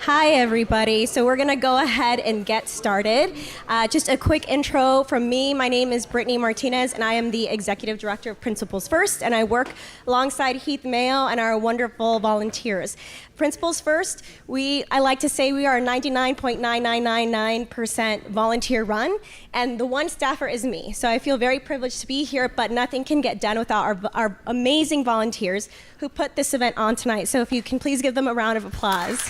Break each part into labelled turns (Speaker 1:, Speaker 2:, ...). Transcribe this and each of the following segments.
Speaker 1: Hi, everybody. So we're going to go ahead and get started. Just a quick intro from me. My name is Brittany Martinez, and I am the Executive Director of Principals First, and I work alongside Heath Mayo and our wonderful volunteers. Principals First, I like to say we are 99.9999% volunteer run, and the one staffer is me. So I feel very privileged to be here, but nothing can get done without our amazing volunteers who put this event on tonight. So if you can please give them a round of applause.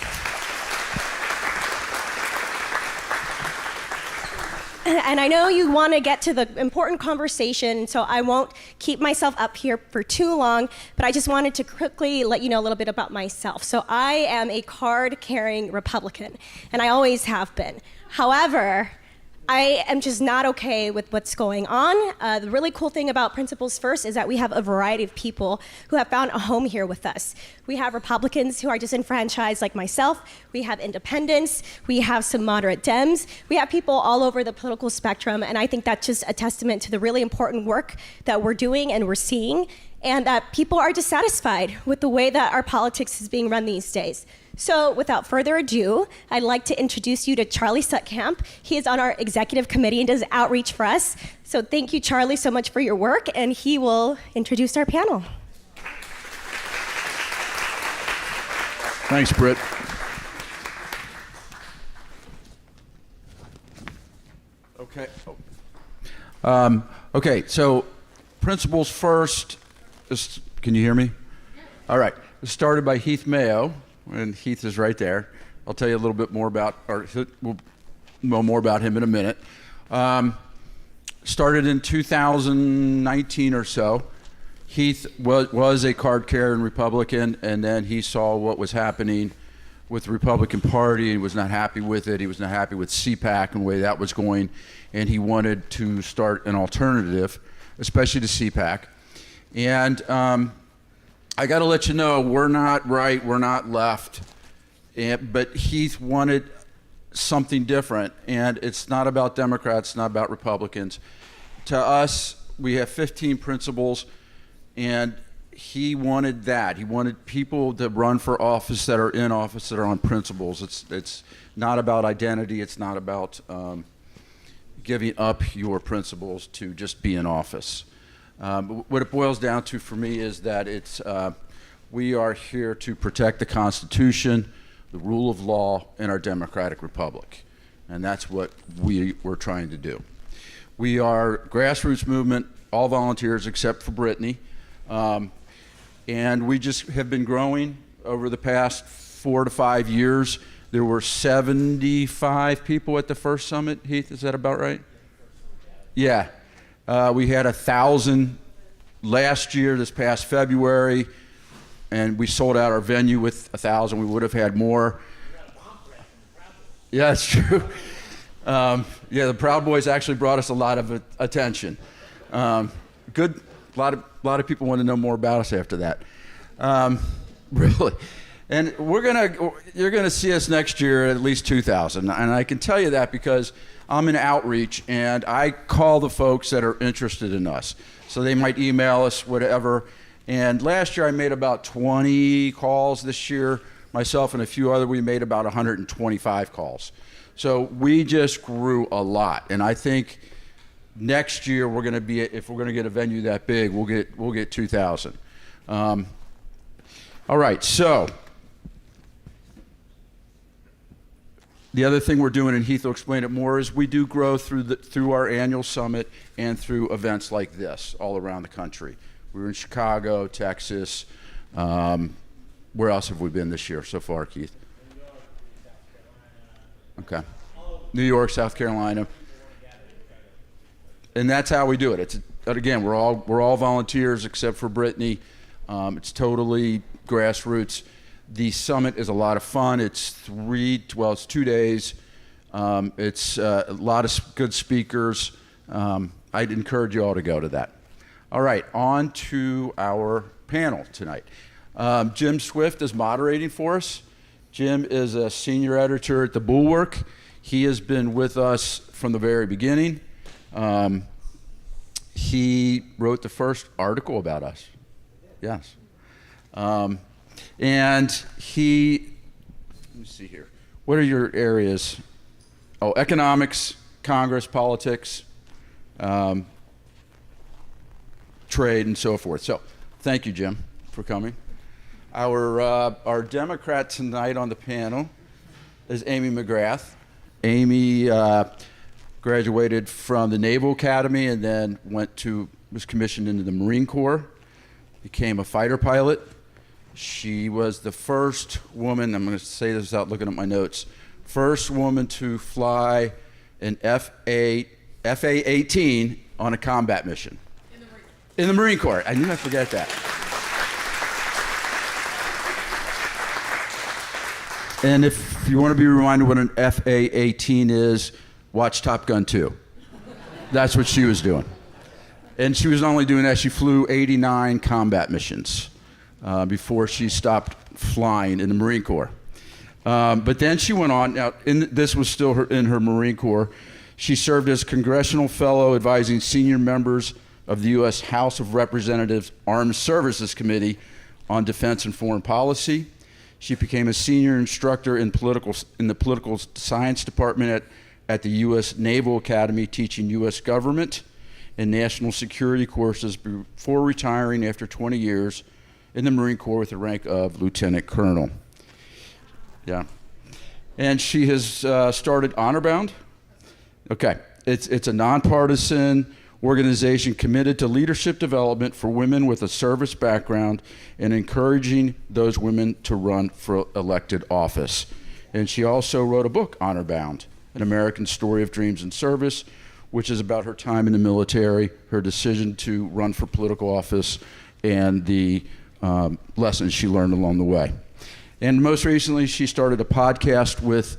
Speaker 1: And I know you want to get to the important conversation, so I won't keep myself up here for too long, but I just wanted to quickly let you know a little bit about myself. So I am a card-carrying Republican, and I always have been. However, I am just not okay with what's going on. The really cool thing about Principals First is that we have a variety of people who have found a home here with us. We have Republicans who are disenfranchised like myself. We have independents. We have some moderate Dems. We have people all over the political spectrum, and I think that's just a testament to the really important work that we're doing and we're seeing, and that people are dissatisfied with the way that our politics is being run these days. So without further ado, I'd like to introduce you to Charlie Sutkamp. He is on our executive committee and does outreach for us. So thank you, Charlie, so much for your work, and he will introduce our panel.
Speaker 2: Thanks, Britt. Okay. Okay, so Principals First, can you hear me? All right, it was started by Heath Mayo, and Heath is right there. I'll tell you a little bit more about, we'll know more about him in a minute. Started in 2019 or so. Heath was a card-carrying Republican, and then he saw what was happening with the Republican Party. He was not happy with it. He was not happy with CPAC and the way that was going, and he wanted to start an alternative, especially to CPAC. And I got to let you know, we're not right, we're not left, but Heath wanted something different, and it's not about Democrats, it's not about Republicans. To us, we have 15 principals, and he wanted that. He wanted people to run for office that are in office that are on principles. It's not about identity, it's not about giving up your principles to just be in office. What it boils down to for me is that we are here to protect the Constitution, the rule of law, and our democratic republic. And that's what we're trying to do. We are a grassroots movement, all volunteers except for Brittany. And we just have been growing over the past 4 to 5 years. There were 75 people at the first summit. Heath, is that about right? Yeah. We had 1,000 last year, this past February, and we sold out our venue with 1,000. We would have had more. Yeah, it's true. Yeah, the Proud Boys actually brought us a lot of attention. Good. A lot of people want to know more about us after that. Really. And you're gonna see us next year at least 2,000. And I can tell you that because I'm in outreach, and I call the folks that are interested in us. So they might email us, whatever. And last year I made about 20 calls. This year, myself and a few other, we made about 125 calls. So we just grew a lot. And I think next year we're gonna be, if we're gonna get a venue that big, we'll get 2,000. All right, so. The other thing we're doing, and Heath will explain it more, is we do grow through our annual summit and through events like this all around the country. We were in Chicago, Texas. Where else have we been this year so far, Keith? Okay. New York, South Carolina. And that's how we do it. Again, we're all volunteers except for Brittany. It's totally grassroots. The summit is a lot of fun. It's 2 days. It's a lot of good speakers. I'd encourage you all to go to that. All right, on to our panel tonight. Jim Swift is moderating for us. Jim is a senior editor at The Bulwark. He has been with us from the very beginning. He wrote the first article about us. Yes. And he, let me see here. What are your areas? Oh, economics, Congress, politics, trade, and so forth. So, thank you, Jim, for coming. Our Democrat tonight on the panel is Amy McGrath. Amy graduated from the Naval Academy and then was commissioned into the Marine Corps, became a fighter pilot. She was the first woman, I'm going to say this without looking at my notes, first woman to fly an FA-18 on a combat mission. In the Marine Corps. I knew I'd forget that. And if you want to be reminded what an FA-18 is, watch Top Gun 2. That's what she was doing. And she was not only doing that, she flew 89 combat missions before she stopped flying in the Marine Corps. But then she went on, this was still in her Marine Corps, she served as congressional fellow advising senior members of the U.S. House of Representatives Armed Services Committee on Defense and Foreign Policy. She became a senior instructor in the political science department at the U.S. Naval Academy, teaching U.S. government and national security courses before retiring after 20 years in the Marine Corps with the rank of lieutenant colonel. Yeah. And she has started Honorbound. Okay. It's a nonpartisan organization committed to leadership development for women with a service background and encouraging those women to run for elected office. And she also wrote a book, Honorbound, An American Story of Dreams and Service, which is about her time in the military, her decision to run for political office, and the lessons she learned along the way. And most recently, she started a podcast with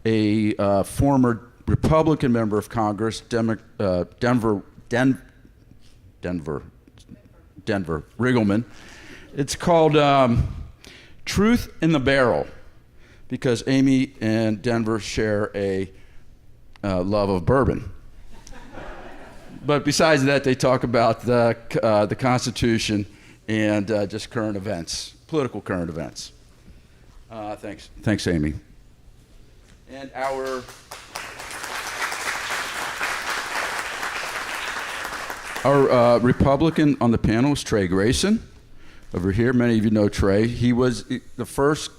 Speaker 2: a former Republican member of Congress, Denver Riggleman. It's called Truth in the Barrel, because Amy and Denver share a love of bourbon. But besides that, they talk about the Constitution and just current events, political current events. Thanks, Amy. And our Republican on the panel is Trey Grayson. Over here, many of you know Trey. He was the first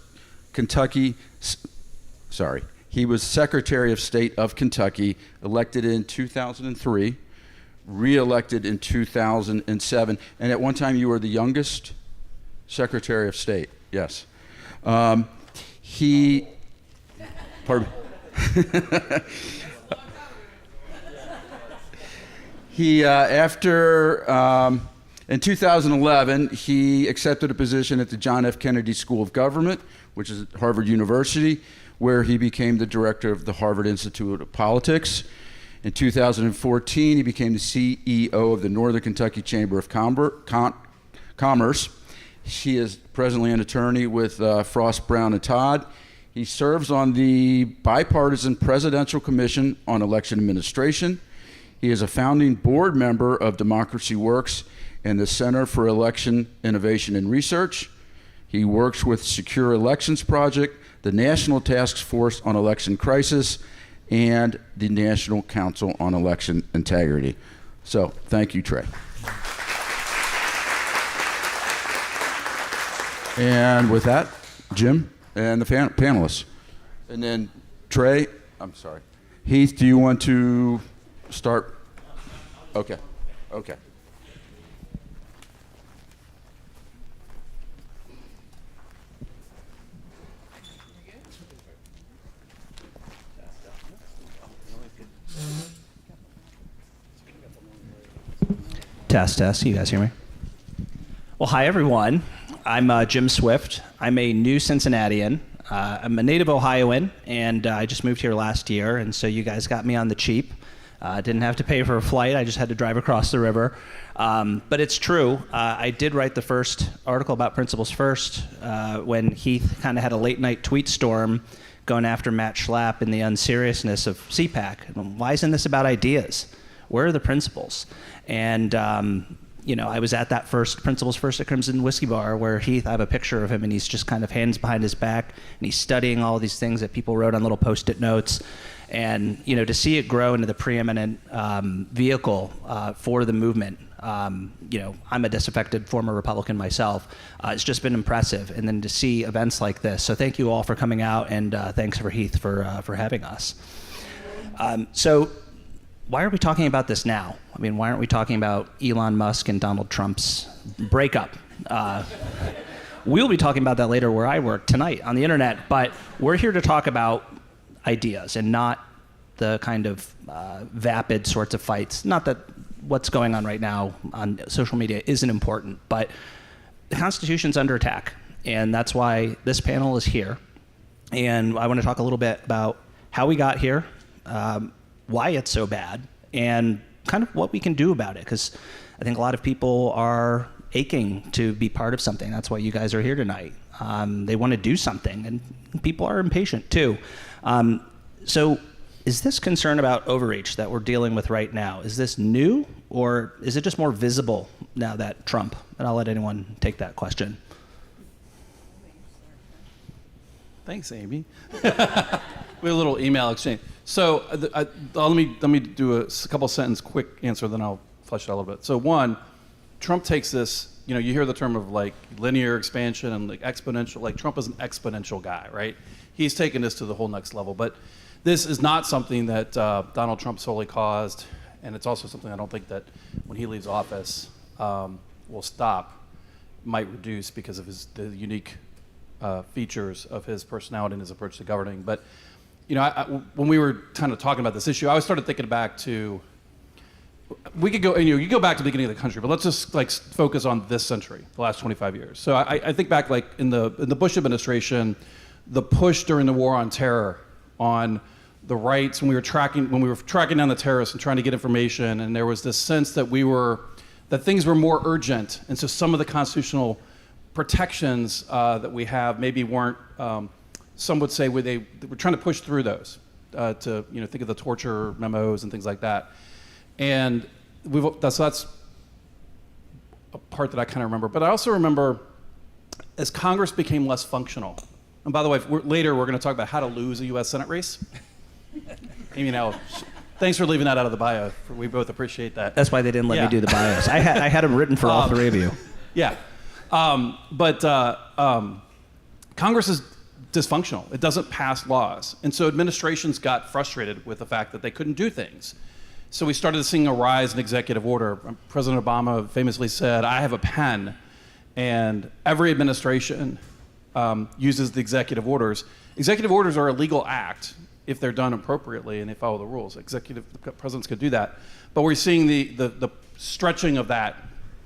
Speaker 2: he was Secretary of State of Kentucky, elected in 2003, re-elected in 2007, and at one time you were the youngest Secretary of State. Yes. Pardon me. In 2011, he accepted a position at the John F. Kennedy School of Government, which is at Harvard University, where he became the director of the Harvard Institute of Politics. In 2014, he became the CEO of the Northern Kentucky Chamber of Commerce. He is presently an attorney with Frost, Brown, and Todd. He serves on the Bipartisan Presidential Commission on Election Administration. He is a founding board member of Democracy Works and the Center for Election Innovation and Research. He works with Secure Elections Project, the National Task Force on Election Crisis, and the National Council on Election Integrity. So, thank you, Trey. And with that, Jim and the panelists. And then Trey, I'm sorry. Heath, do you want to start? Okay.
Speaker 3: Test. You guys hear me? Well, hi, everyone. I'm Jim Swift. I'm a new Cincinnatian. I'm a native Ohioan, and I just moved here last year, and so you guys got me on the cheap. Didn't have to pay for a flight. I just had to drive across the river. But it's true. I did write the first article about Principles First when Heath kind of had a late-night tweet storm going after Matt Schlapp and the unseriousness of CPAC. Why isn't this about ideas? Where are the principles? And I was at that Principal's First at Crimson Whiskey Bar where Heath, I have a picture of him, and he's just kind of hands behind his back, and he's studying all these things that people wrote on little Post-it notes. And, to see it grow into the preeminent vehicle for the movement, I'm a disaffected former Republican myself. It's just been impressive. And then to see events like this. So thank you all for coming out, and thanks for Heath for having us. So why are we talking about this now? I mean, why aren't we talking about Elon Musk and Donald Trump's breakup? We'll be talking about that later where I work tonight on the internet, but we're here to talk about ideas and not the kind of vapid sorts of fights. Not that what's going on right now on social media isn't important, but the Constitution's under attack, and that's why this panel is here. And I want to talk a little bit about how we got here, why it's so bad, and kind of what we can do about it, because I think a lot of people are aching to be part of something. That's why you guys are here tonight. They want to do something, and people are impatient too. So is this concern about overreach that we're dealing with right now, is this new, or is it just more visible now that Trump? And I'll let anyone take that question.
Speaker 4: Thanks, Amy. We had a little email exchange. So let me do a couple sentence quick answer, then I'll flesh it out a little bit. So one, Trump takes this, you hear the term of like linear expansion and like exponential, like Trump is an exponential guy, right? He's taken this to the whole next level. But this is not something that Donald Trump solely caused, and it's also something I don't think that when he leaves office will stop, might reduce because of the unique features of his personality and his approach to governing. But when we were kind of talking about this issue, I started thinking back to, we could go, you go back to the beginning of the country, but let's just like focus on this century, the last 25 years. So I think back like in the Bush administration, the push during the war on terror, on the rights, when we were tracking down the terrorists and trying to get information, and there was this sense that things were more urgent, and so some of the constitutional protections that we have maybe weren't. Some would say they were trying to push through those to think of the torture memos and things like that, and that's a part that I kind of remember. But I also remember as Congress became less functional. And by the way, later we're going to talk about how to lose a U.S. Senate race. Amy, now, thanks for leaving that out of the bio. We both appreciate that.
Speaker 3: That's why they didn't let me do the bios. I had them written for all three of you.
Speaker 4: Yeah. But Congress is dysfunctional. It doesn't pass laws. And so administrations got frustrated with the fact that they couldn't do things. So we started seeing a rise in executive order. President Obama famously said, "I have a pen," and every administration uses the executive orders. Executive orders are a legal act if they're done appropriately and they follow the rules. Presidents could do that. But we're seeing the stretching of that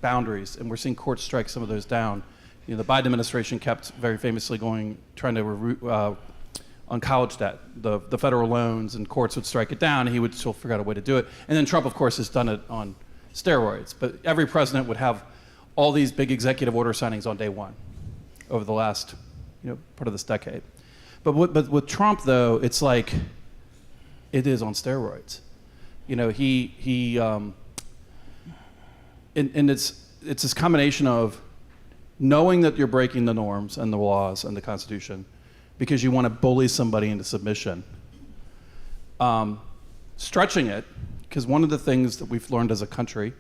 Speaker 4: boundaries, and we're seeing courts strike some of those down. The Biden administration kept very famously trying to on college debt, the federal loans, and courts would strike it down, and he would still figure out a way to do it. And then Trump, of course, has done it on steroids. But every president would have all these big executive order signings on day one over the last part of this decade. But with Trump, though, it's like it is on steroids. And it's this combination of knowing that you're breaking the norms and the laws and the Constitution because you want to bully somebody into submission. Stretching it, because one of the things that we've learned as a country,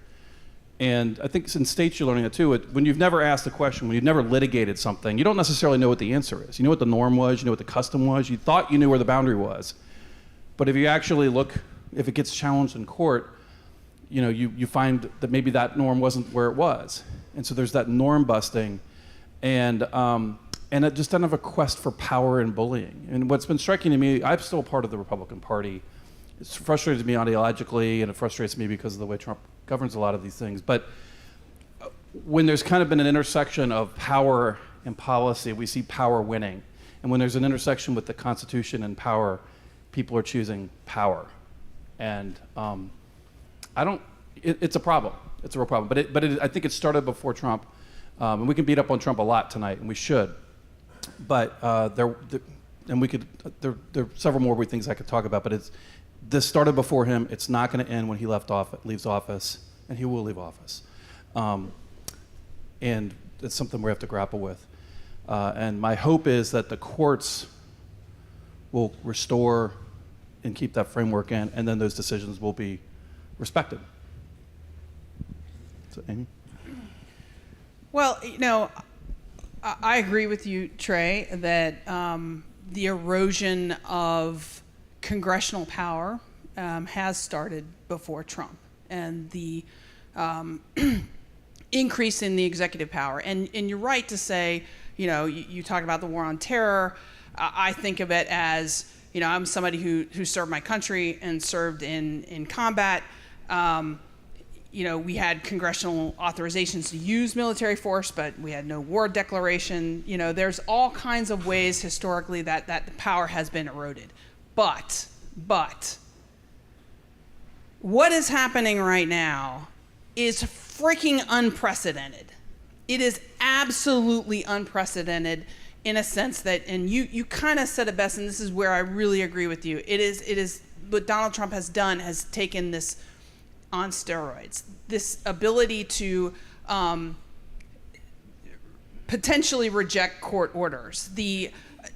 Speaker 4: and I think in states you're learning it too, when you've never asked a question, when you've never litigated something, you don't necessarily know what the answer is. You know what the norm was, you know what the custom was, you thought you knew where the boundary was. But if you actually look, if it gets challenged in court, you find that maybe that norm wasn't where it was. And so there's that norm busting, and it just kind of a quest for power and bullying. And what's been striking to me, I'm still part of the Republican Party. It frustrates me ideologically, and it frustrates me because of the way Trump governs a lot of these things. But when there's kind of been an intersection of power and policy, we see power winning. And when there's an intersection with the Constitution and power, people are choosing power. And it's a problem. It's a real problem. But I think it started before Trump. And we can beat up on Trump a lot tonight, and we should. But there are several more things I could talk about, but this started before him. It's not going to end when he leaves office, and he will leave office. And it's something we have to grapple with. And my hope is that the courts will restore and keep that framework in, and then those decisions will be respected. So, Amy?
Speaker 5: Well, I agree with you, Trey, that the erosion of congressional power has started before Trump, and the increase in the executive power. And you're right to say, you talk about the war on terror. I think of it as, I'm somebody who served my country and served in combat. We had congressional authorizations to use military force, but we had no war declaration. There's all kinds of ways historically that the power has been eroded. But what is happening right now is freaking unprecedented. It is absolutely unprecedented in a sense that, and you kind of said it best, and this is where I really agree with you. It is what Donald Trump has done, has taken this on steroids. This ability to potentially reject court orders.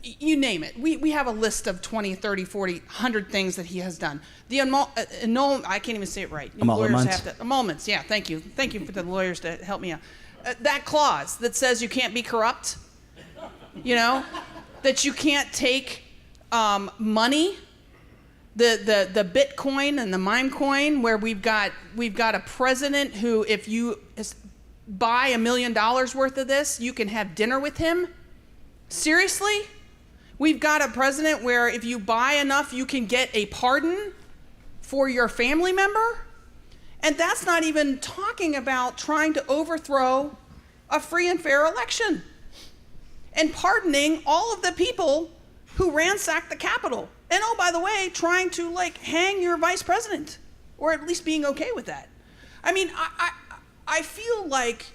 Speaker 5: You name it. We have a list of 20, 30, 40, 100 things that he has done. The I can't even say it right. Emoluments. Yeah, thank you. Thank you for the lawyers to help me out. That clause that says you can't be corrupt, that you can't take money, the Bitcoin and the mime coin, where we've got a president who, if you buy $1 million worth of this, you can have dinner with him. Seriously? We've got a president where if you buy enough, you can get a pardon for your family member. And that's not even talking about trying to overthrow a free and fair election and pardoning all of the people who ransacked the Capitol. And oh, by the way, trying to hang your vice president, or at least being okay with that. I mean, I feel like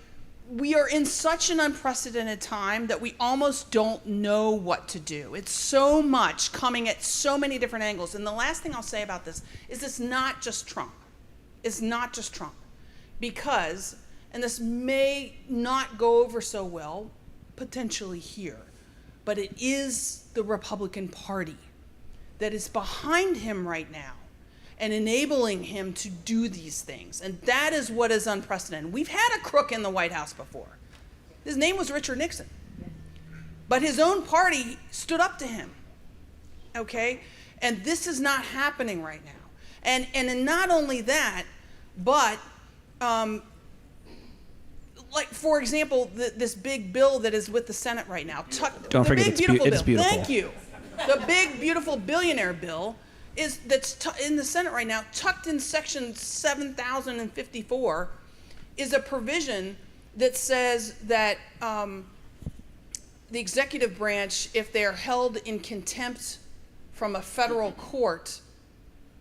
Speaker 5: we are in such an unprecedented time that we almost don't know what to do. It's so much coming at so many different angles. And the last thing I'll say about this is it's not just Trump. It's not just Trump. Because, and this may not go over so well, potentially here, but it is the Republican Party that is behind him right now and enabling him to do these things. And that is what is unprecedented. We've had a crook in the White House before. His name was Richard Nixon. But his own party stood up to him. Okay? And this is not happening right now. And not only that, but for example, this big bill that is with the Senate right now.
Speaker 3: Don't forget, it's beautiful.
Speaker 5: Thank you. The big, beautiful billionaire bill that's in the Senate right now, tucked in section 7054, is a provision that says that the executive branch, if they're held in contempt from a federal court,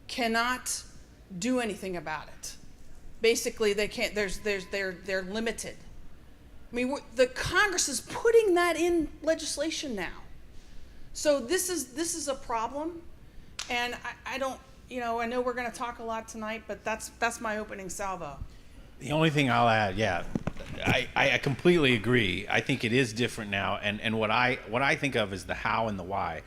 Speaker 5: cannot do anything about it. Basically, they can't. They're limited. I mean, the Congress is putting that in legislation now. So this is a problem, and I don't. I know we're going to talk a lot tonight, but that's my opening salvo.
Speaker 6: The only thing I'll add, I completely agree. I think it is different now, and what I think of is the how and the why.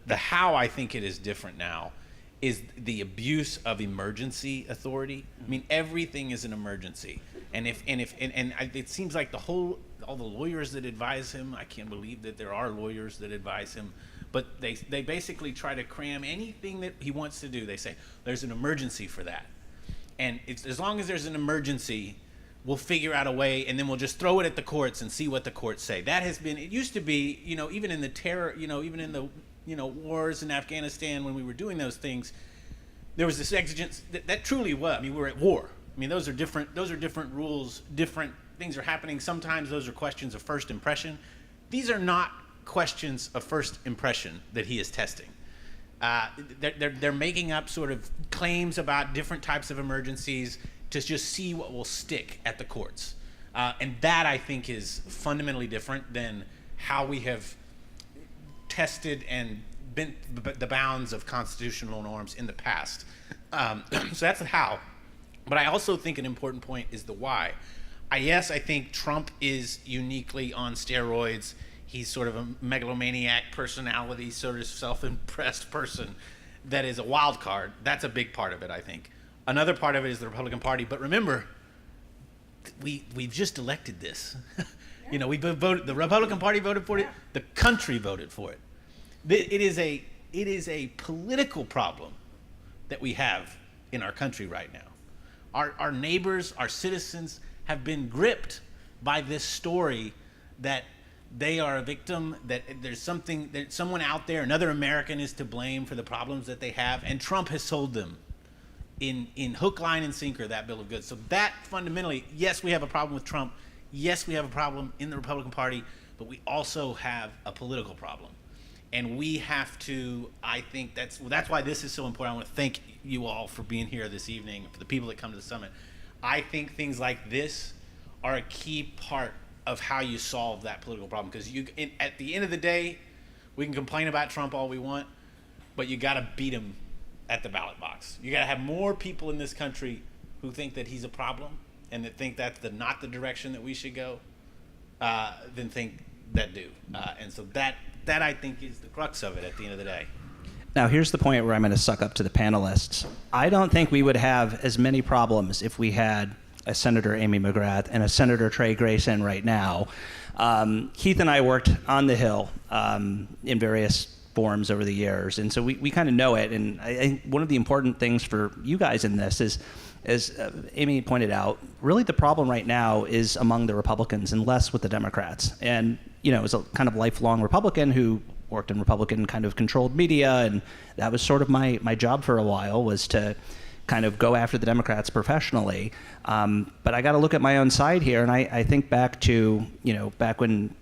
Speaker 6: The how I think it is different now is the abuse of emergency authority. I mean, everything is an emergency, and it seems like all the lawyers that advise him, I can't believe that there are lawyers that advise him, but they basically try to cram anything that he wants to do. They say there's an emergency for that, and as long as there's an emergency, we'll figure out a way, and then we'll just throw it at the courts and see what the courts say. That has been. It used to be, even in the terror, even in the wars in Afghanistan, when we were doing those things, there was this exigence that truly was. I mean, we're at war. I mean, those are different rules, different things are happening. Sometimes those are questions of first impression. These are not questions of first impression that he is testing. They're making up sort of claims about different types of emergencies to just see what will stick at the courts. And that, I think, is fundamentally different than how we have tested and bent the bounds of constitutional norms in the past. So that's the how. But I also think an important point is the why. I think Trump is uniquely on steroids. He's sort of a megalomaniac personality, sort of self-impressed person that is a wild card. That's a big part of it, I think. Another part of it is the Republican Party. But remember, we've just elected this. You know, we voted. The Republican Party voted for it. The country voted for it. It is a political problem that we have in our country right now. Our neighbors, our citizens have been gripped by this story that they are a victim, that there's something, that someone out there, another American is to blame for the problems that they have, and Trump has sold them in hook, line, and sinker that bill of goods. So that fundamentally, yes, we have a problem with Trump. Yes, we have a problem in the Republican Party, but we also have a political problem. And we have to, I think that's why this is so important. I want to thank you all for being here this evening, for the people that come to the summit. I think things like this are a key part of how you solve that political problem. Because at the end of the day, we can complain about Trump all we want, but you got to beat him at the ballot box. You got to have more people in this country who think that he's a problem and that think that's not the direction that we should go, than think that do. And so that I think is the crux of it at the end of the day.
Speaker 3: Now, here's the point where I'm going to suck up to the panelists. I don't think we would have as many problems if we had a Senator Amy McGrath and a Senator Trey Grayson right now. Keith and I worked on the Hill in various forms over the years, and so we kind of know it. And I think one of the important things for you guys in this is, as Amy pointed out, really the problem right now is among the Republicans and less with the Democrats. And, you know, as a kind of lifelong Republican who worked in Republican kind of controlled media, and that was sort of my job for a while, was to kind of go after the Democrats professionally. But I got to look at my own side here, and I think back to, you know, back when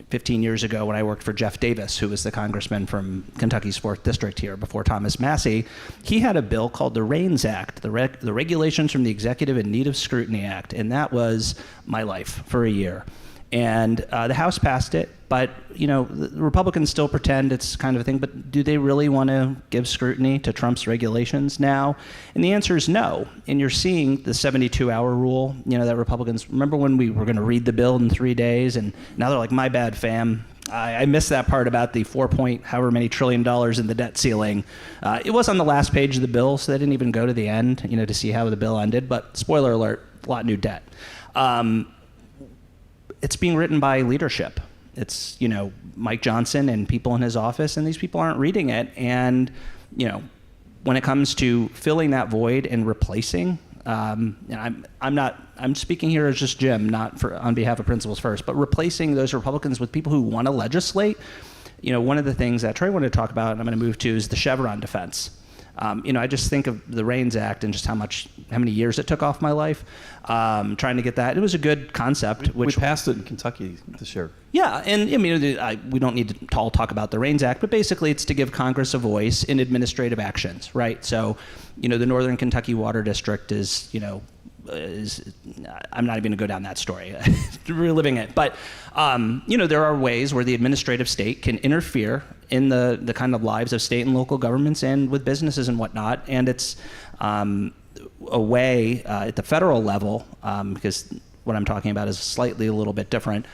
Speaker 3: 15 years ago when I worked for Jeff Davis, who was the congressman from Kentucky's 4th District here before Thomas Massey. He had a bill called the REINS Act, the Regulations from the Executive in Need of Scrutiny Act, and that was my life for a year. And the House passed it, but, you know, the Republicans still pretend it's kind of a thing, but do they really want to give scrutiny to Trump's regulations now? And the answer is no. And you're seeing the 72-hour rule, you know, that Republicans, remember when we were going to read the bill in 3 days, and now they're like, my bad, fam. I missed that part about the however many trillion dollars in the debt ceiling. It was on the last page of the bill, so they didn't even go to the end, you know, to see how the bill ended, but spoiler alert, a lot new debt. It's being written by leadership. It's, you know, Mike Johnson and people in his office, and these people aren't reading it. And, you know, when it comes to filling that void and replacing, and I'm speaking here as just Jim, not on behalf of Principles First, but replacing those Republicans with people who want to legislate. You know, one of the things that Trey wanted to talk about, and I'm going to move to, is the Chevron defense. You know, I just think of the REINS Act and just how many years it took off my life trying to get that. It was a good concept.
Speaker 4: We passed it in Kentucky this year.
Speaker 3: Yeah, and I mean, we don't need to all talk about the REINS Act, but basically it's to give Congress a voice in administrative actions, right? So, you know, the Northern Kentucky Water District is, you know, I'm not even going to go down that story, reliving it. But, you know, there are ways where the administrative state can interfere in the kind of lives of state and local governments and with businesses and whatnot. And it's a way at the federal level, because what I'm talking about is slightly a little bit different,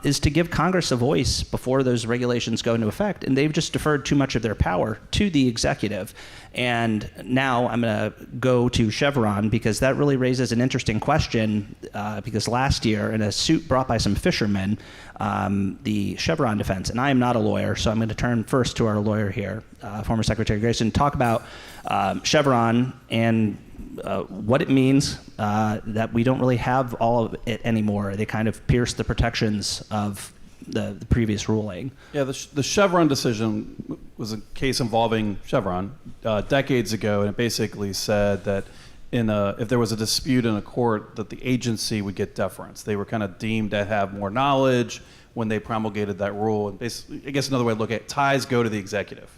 Speaker 3: is to give Congress a voice before those regulations go into effect. And they've just deferred too much of their power to the executive. And now I'm going to go to Chevron, because that really raises an interesting question, because last year in a suit brought by some fishermen, the Chevron defense, and I am not a lawyer, so I'm going to turn first to our lawyer here, former Secretary Grayson, talk about Chevron and what it means that we don't really have all of it anymore. They kind of pierce the protections of the previous ruling.
Speaker 4: Yeah, the Chevron decision was a case involving Chevron decades ago, and it basically said that if there was a dispute in a court, that the agency would get deference. They were kind of deemed to have more knowledge when they promulgated that rule. And basically, I guess another way to look at it, ties go to the executive.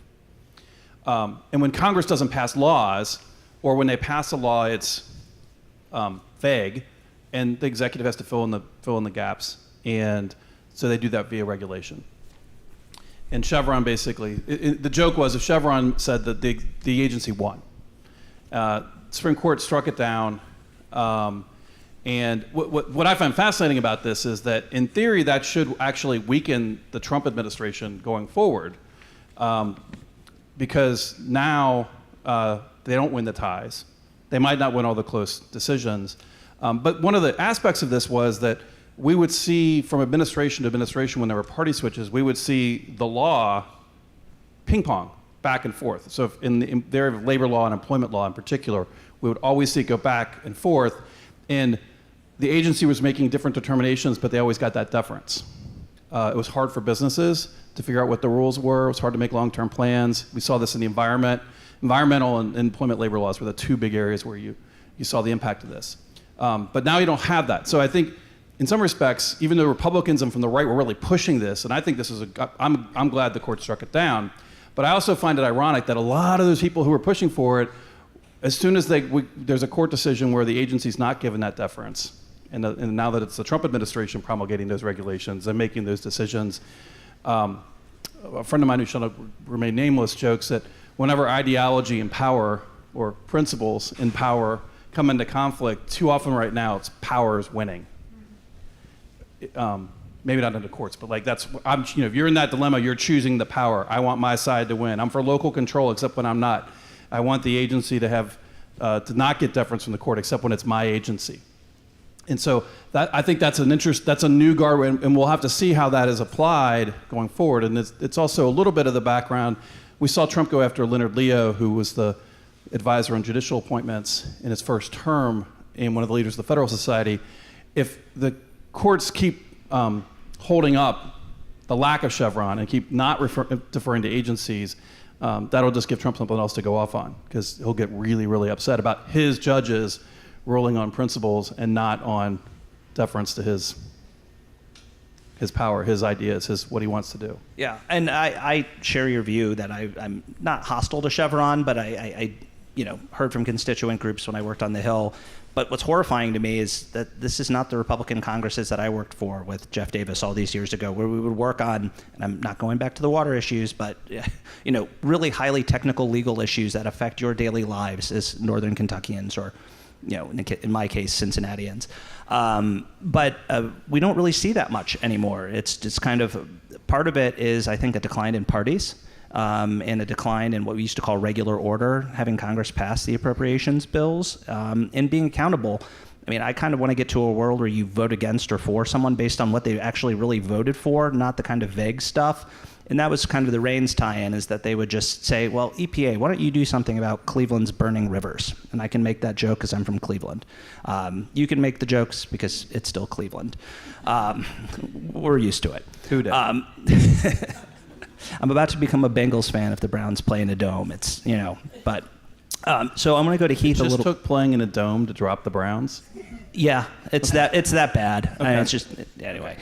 Speaker 4: And when Congress doesn't pass laws, or when they pass a law, it's vague, and the executive has to fill in the gaps, and so they do that via regulation. And Chevron basically, the joke was if Chevron said that the agency won, Supreme Court struck it down, And what I find fascinating about this is that, in theory, that should actually weaken the Trump administration going forward, because now they don't win the ties. They might not win all the close decisions. But one of the aspects of this was that we would see, from administration to administration, when there were party switches, we would see the law ping pong back and forth. So if in the area of labor law and employment law in particular, we would always see it go back and forth. And the agency was making different determinations, but they always got that deference. It was hard for businesses to figure out what the rules were. It was hard to make long-term plans. We saw this in the environmental and employment labor laws were the two big areas where you saw the impact of this. But now you don't have that. So I think, in some respects, even though Republicans and from the right were really pushing this, and I think this is I'm glad the court struck it down, but I also find it ironic that a lot of those people who were pushing for it, as soon as there's a court decision where the agency's not given that deference, and now that it's the Trump administration promulgating those regulations and making those decisions, a friend of mine who shall remain nameless jokes that whenever ideology and power, or principles in power, come into conflict, too often right now it's power is winning. Maybe not in the courts, but like if you're in that dilemma, you're choosing the power. I want my side to win. I'm for local control, except when I'm not. I want the agency to have to not get deference from the court, except when it's my agency. And so I think that's a new guard, and we'll have to see how that is applied going forward. And it's also a little bit of the background. We saw Trump go after Leonard Leo, who was the advisor on judicial appointments in his first term and one of the leaders of the Federal Society. If the courts keep holding up the lack of Chevron and keep not deferring to agencies, that'll just give Trump something else to go off on, because he'll get really, really upset about his judges ruling on principles and not on deference to his power, his ideas, what he wants to do.
Speaker 3: Yeah, and I share your view that I'm not hostile to Chevron, but I heard from constituent groups when I worked on the Hill. But what's horrifying to me is that this is not the Republican Congresses that I worked for with Jeff Davis all these years ago, where we would work on, and I'm not going back to the water issues, but really highly technical legal issues that affect your daily lives as Northern Kentuckians, or in my case, Cincinnatians. But we don't really see that much anymore. It's just kind of, part of it is, I think, a decline in parties. And a decline in what we used to call regular order, having Congress pass the appropriations bills, and being accountable. I mean, I kind of want to get to a world where you vote against or for someone based on what they actually really voted for, not the kind of vague stuff. And that was kind of the Reins tie-in, is that they would just say, well, EPA, why don't you do something about Cleveland's burning rivers? And I can make that joke because I'm from Cleveland. You can make the jokes because it's still Cleveland. We're used to it.
Speaker 4: Who does?
Speaker 3: I'm about to become a Bengals fan if the Browns play in a dome. It's, but so I'm going to go to Heath a little.
Speaker 4: Just took playing in a dome to drop the Browns?
Speaker 3: Yeah, it's that bad. Okay. I mean, it's just, anyway.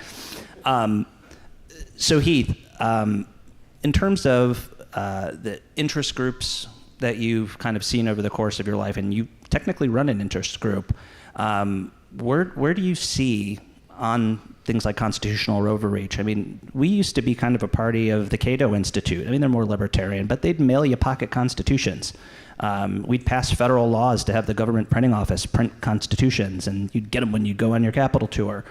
Speaker 3: So Heath, in terms of the interest groups that you've kind of seen over the course of your life, and you technically run an interest group, where do you see on things like constitutional overreach? I mean, we used to be kind of a party of the Cato Institute. I mean, they're more libertarian, but they'd mail you pocket constitutions. We'd pass federal laws to have the government printing office print constitutions, and you'd get them when you'd go on your Capitol tour.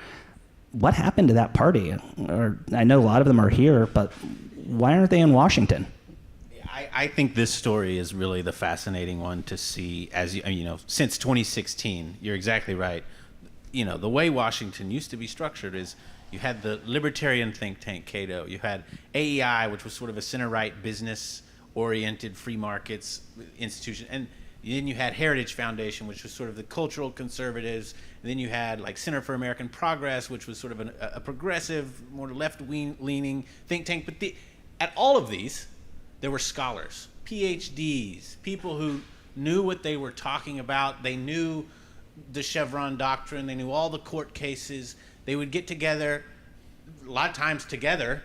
Speaker 3: What happened to that party? Or I know a lot of them are here, but why aren't they in Washington?
Speaker 6: I think this story is really the fascinating one to see, as since 2016. You're exactly right. The way Washington used to be structured is you had the libertarian think tank, Cato. You had AEI, which was sort of a center-right, business-oriented, free markets institution. And then you had Heritage Foundation, which was sort of the cultural conservatives. And then you had like Center for American Progress, which was sort of a progressive, more left-leaning think tank. But at all of these, there were scholars, PhDs, people who knew what they were talking about. They knew the Chevron doctrine. They knew all the court cases. They would get together, a lot of times together,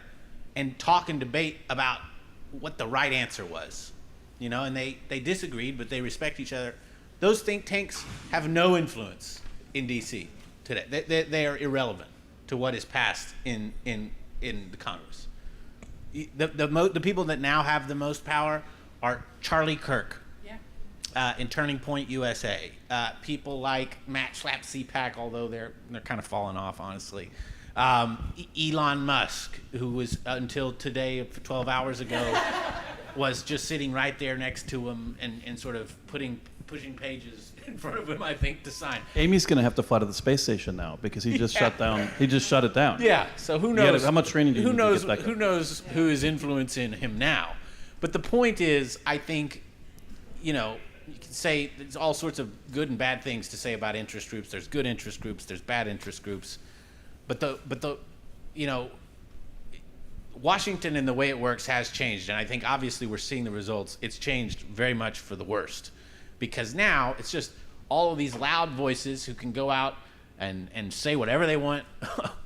Speaker 6: and talk and debate about what the right answer was. And they disagreed, but they respect each other. Those think tanks have no influence in D.C. today. They are irrelevant to what is passed in the Congress. The people that now have the most power are Charlie Kirk, in Turning Point USA. People like Matt Schlapp CPAC, although they're kind of falling off, honestly. Elon Musk, who was until today, 12 hours ago, was just sitting right there next to him and sort of pushing pages in front of him, I think, to sign.
Speaker 4: Amy's going to have to fly to the space station now because he just shut down. He just shut it down.
Speaker 6: Yeah. So who knows?
Speaker 4: How much training do you need to get back
Speaker 6: Who
Speaker 4: up?
Speaker 6: knows who is influencing him now? But the point is, I think, you can say there's all sorts of good and bad things to say about interest groups. There's good interest groups. There's bad interest groups. But the Washington and the way it works has changed, and I think obviously we're seeing the results. It's changed very much for the worst, because now it's just all of these loud voices who can go out and say whatever they want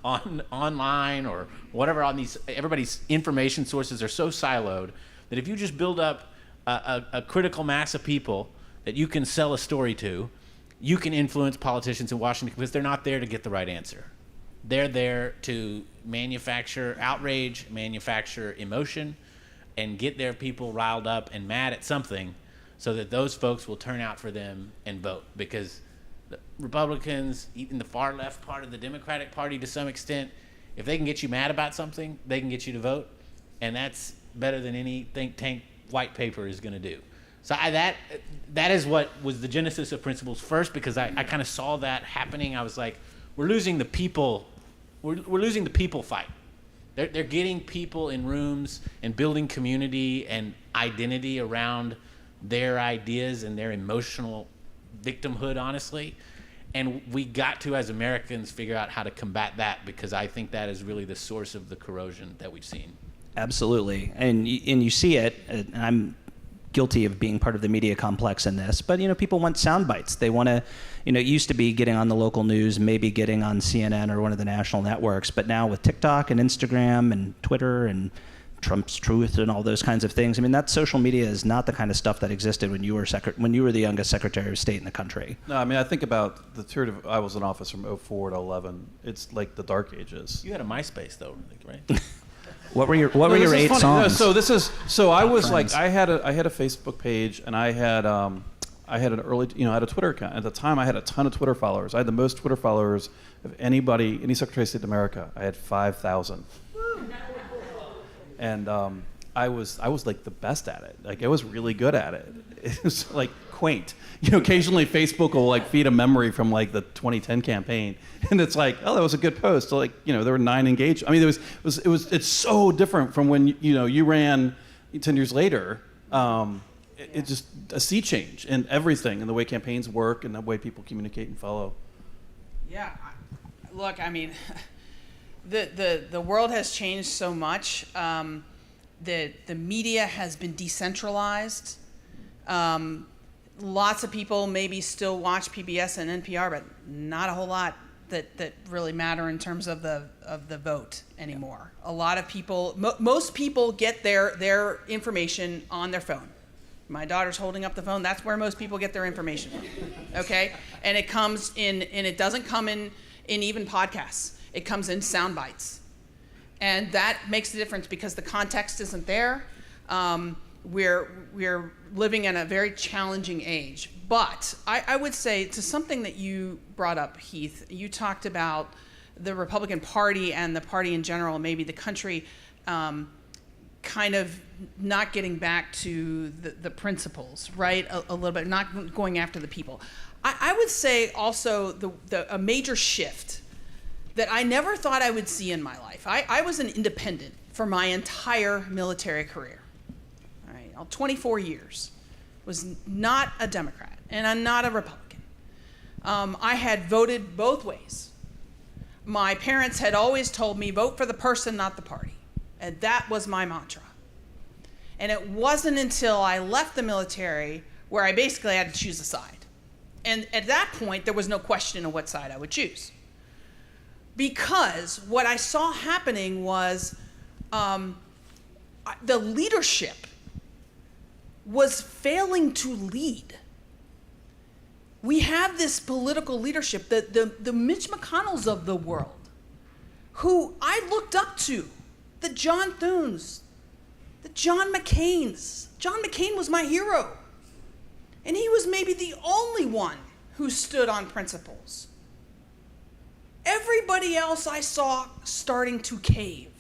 Speaker 6: online or whatever on these. Everybody's information sources are so siloed that if you just build up a critical mass of people that you can sell a story to, you can influence politicians in Washington because they're not there to get the right answer. They're there to manufacture outrage, manufacture emotion, and get their people riled up and mad at something so that those folks will turn out for them and vote. Because the Republicans, even the far left part of the Democratic Party to some extent, if they can get you mad about something, they can get you to vote. And that's better than any think tank white paper is going to do. So that is what was the genesis of Principles First, because I kind of saw that happening. I was like, we're losing the people. We're losing the people fight. They're getting people in rooms and building community and identity around their ideas and their emotional victimhood, honestly. And we got to, as Americans, figure out how to combat that, because I think that is really the source of the corrosion that we've seen.
Speaker 3: Absolutely. And you see it, and I'm guilty of being part of the media complex in this, but people want sound bites. They want to, it used to be getting on the local news, maybe getting on CNN or one of the national networks, but now with TikTok and Instagram and Twitter and Trump's Truth and all those kinds of things, that social media is not the kind of stuff that existed when you were the youngest Secretary of State in the country.
Speaker 4: No, I think about the period of I was in office from 2004 to 11. It's like the dark ages.
Speaker 6: You had a MySpace though, right?
Speaker 3: What were your 8 songs?
Speaker 4: So I was like, I had a Facebook page, and I had an early, I had a Twitter account. At the time, I had a ton of Twitter followers. I had the most Twitter followers of any Secretary of State in America. I had 5,000. And I was like the best at it. Like, I was really good at it. It was like quaint. Occasionally Facebook will like feed a memory from like the 2010 campaign, and it's like, oh, that was a good post. So, like, there were 9 engaged. It's so different from when you ran 10 years later. It's just a sea change in everything, and the way campaigns work, and the way people communicate and follow.
Speaker 5: Yeah, look, the world has changed so much. The media has been decentralized. Lots of people maybe still watch PBS and NPR, but not a whole lot that really matter in terms of the vote anymore. A lot of people, most people get their information on their phone. My daughter's holding up the phone. That's where most people get their information from. Okay, and it comes in, and it doesn't come in even podcasts. It comes in sound bites, and that makes the difference because the context isn't there. We're living in a very challenging age. But I would say, to something that you brought up, Heath, you talked about the Republican Party and the party in general, maybe the country kind of not getting back to the principles, right? A little bit, not going after the people. I would say also a major shift that I never thought I would see in my life. I was an independent for my entire military career. 24 years, was not a Democrat, and I'm not a Republican. I had voted both ways. My parents had always told me, vote for the person, not the party. And that was my mantra. And it wasn't until I left the military where I basically had to choose a side. And at that point, there was no question of what side I would choose. Because what I saw happening was the leadership was failing to lead. We have this political leadership, the Mitch McConnells of the world, who I looked up to, the John Thunes, the John McCains. John McCain was my hero. And he was maybe the only one who stood on principles. Everybody else I saw starting to cave.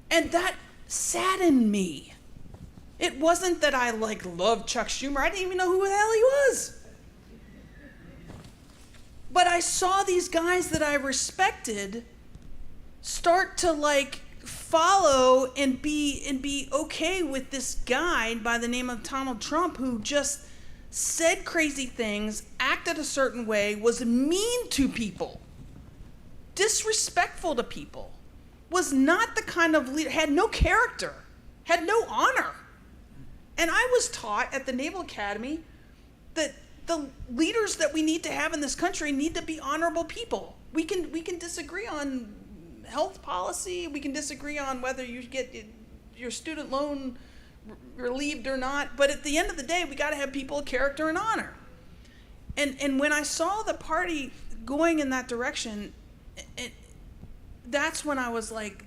Speaker 5: And that saddened me. It wasn't that I loved Chuck Schumer. I didn't even know who the hell he was. But I saw these guys that I respected start to follow and be okay with this guy by the name of Donald Trump, who just said crazy things, acted a certain way, was mean to people, disrespectful to people, was not the kind of leader, had no character, had no honor. And I was taught at the Naval Academy that the leaders that we need to have in this country need to be honorable people. We can disagree on health policy, we can disagree on whether you get your student loan relieved or not, but at the end of the day, we got to have people of character and honor. And when I saw the party going in that direction, that's when I was like,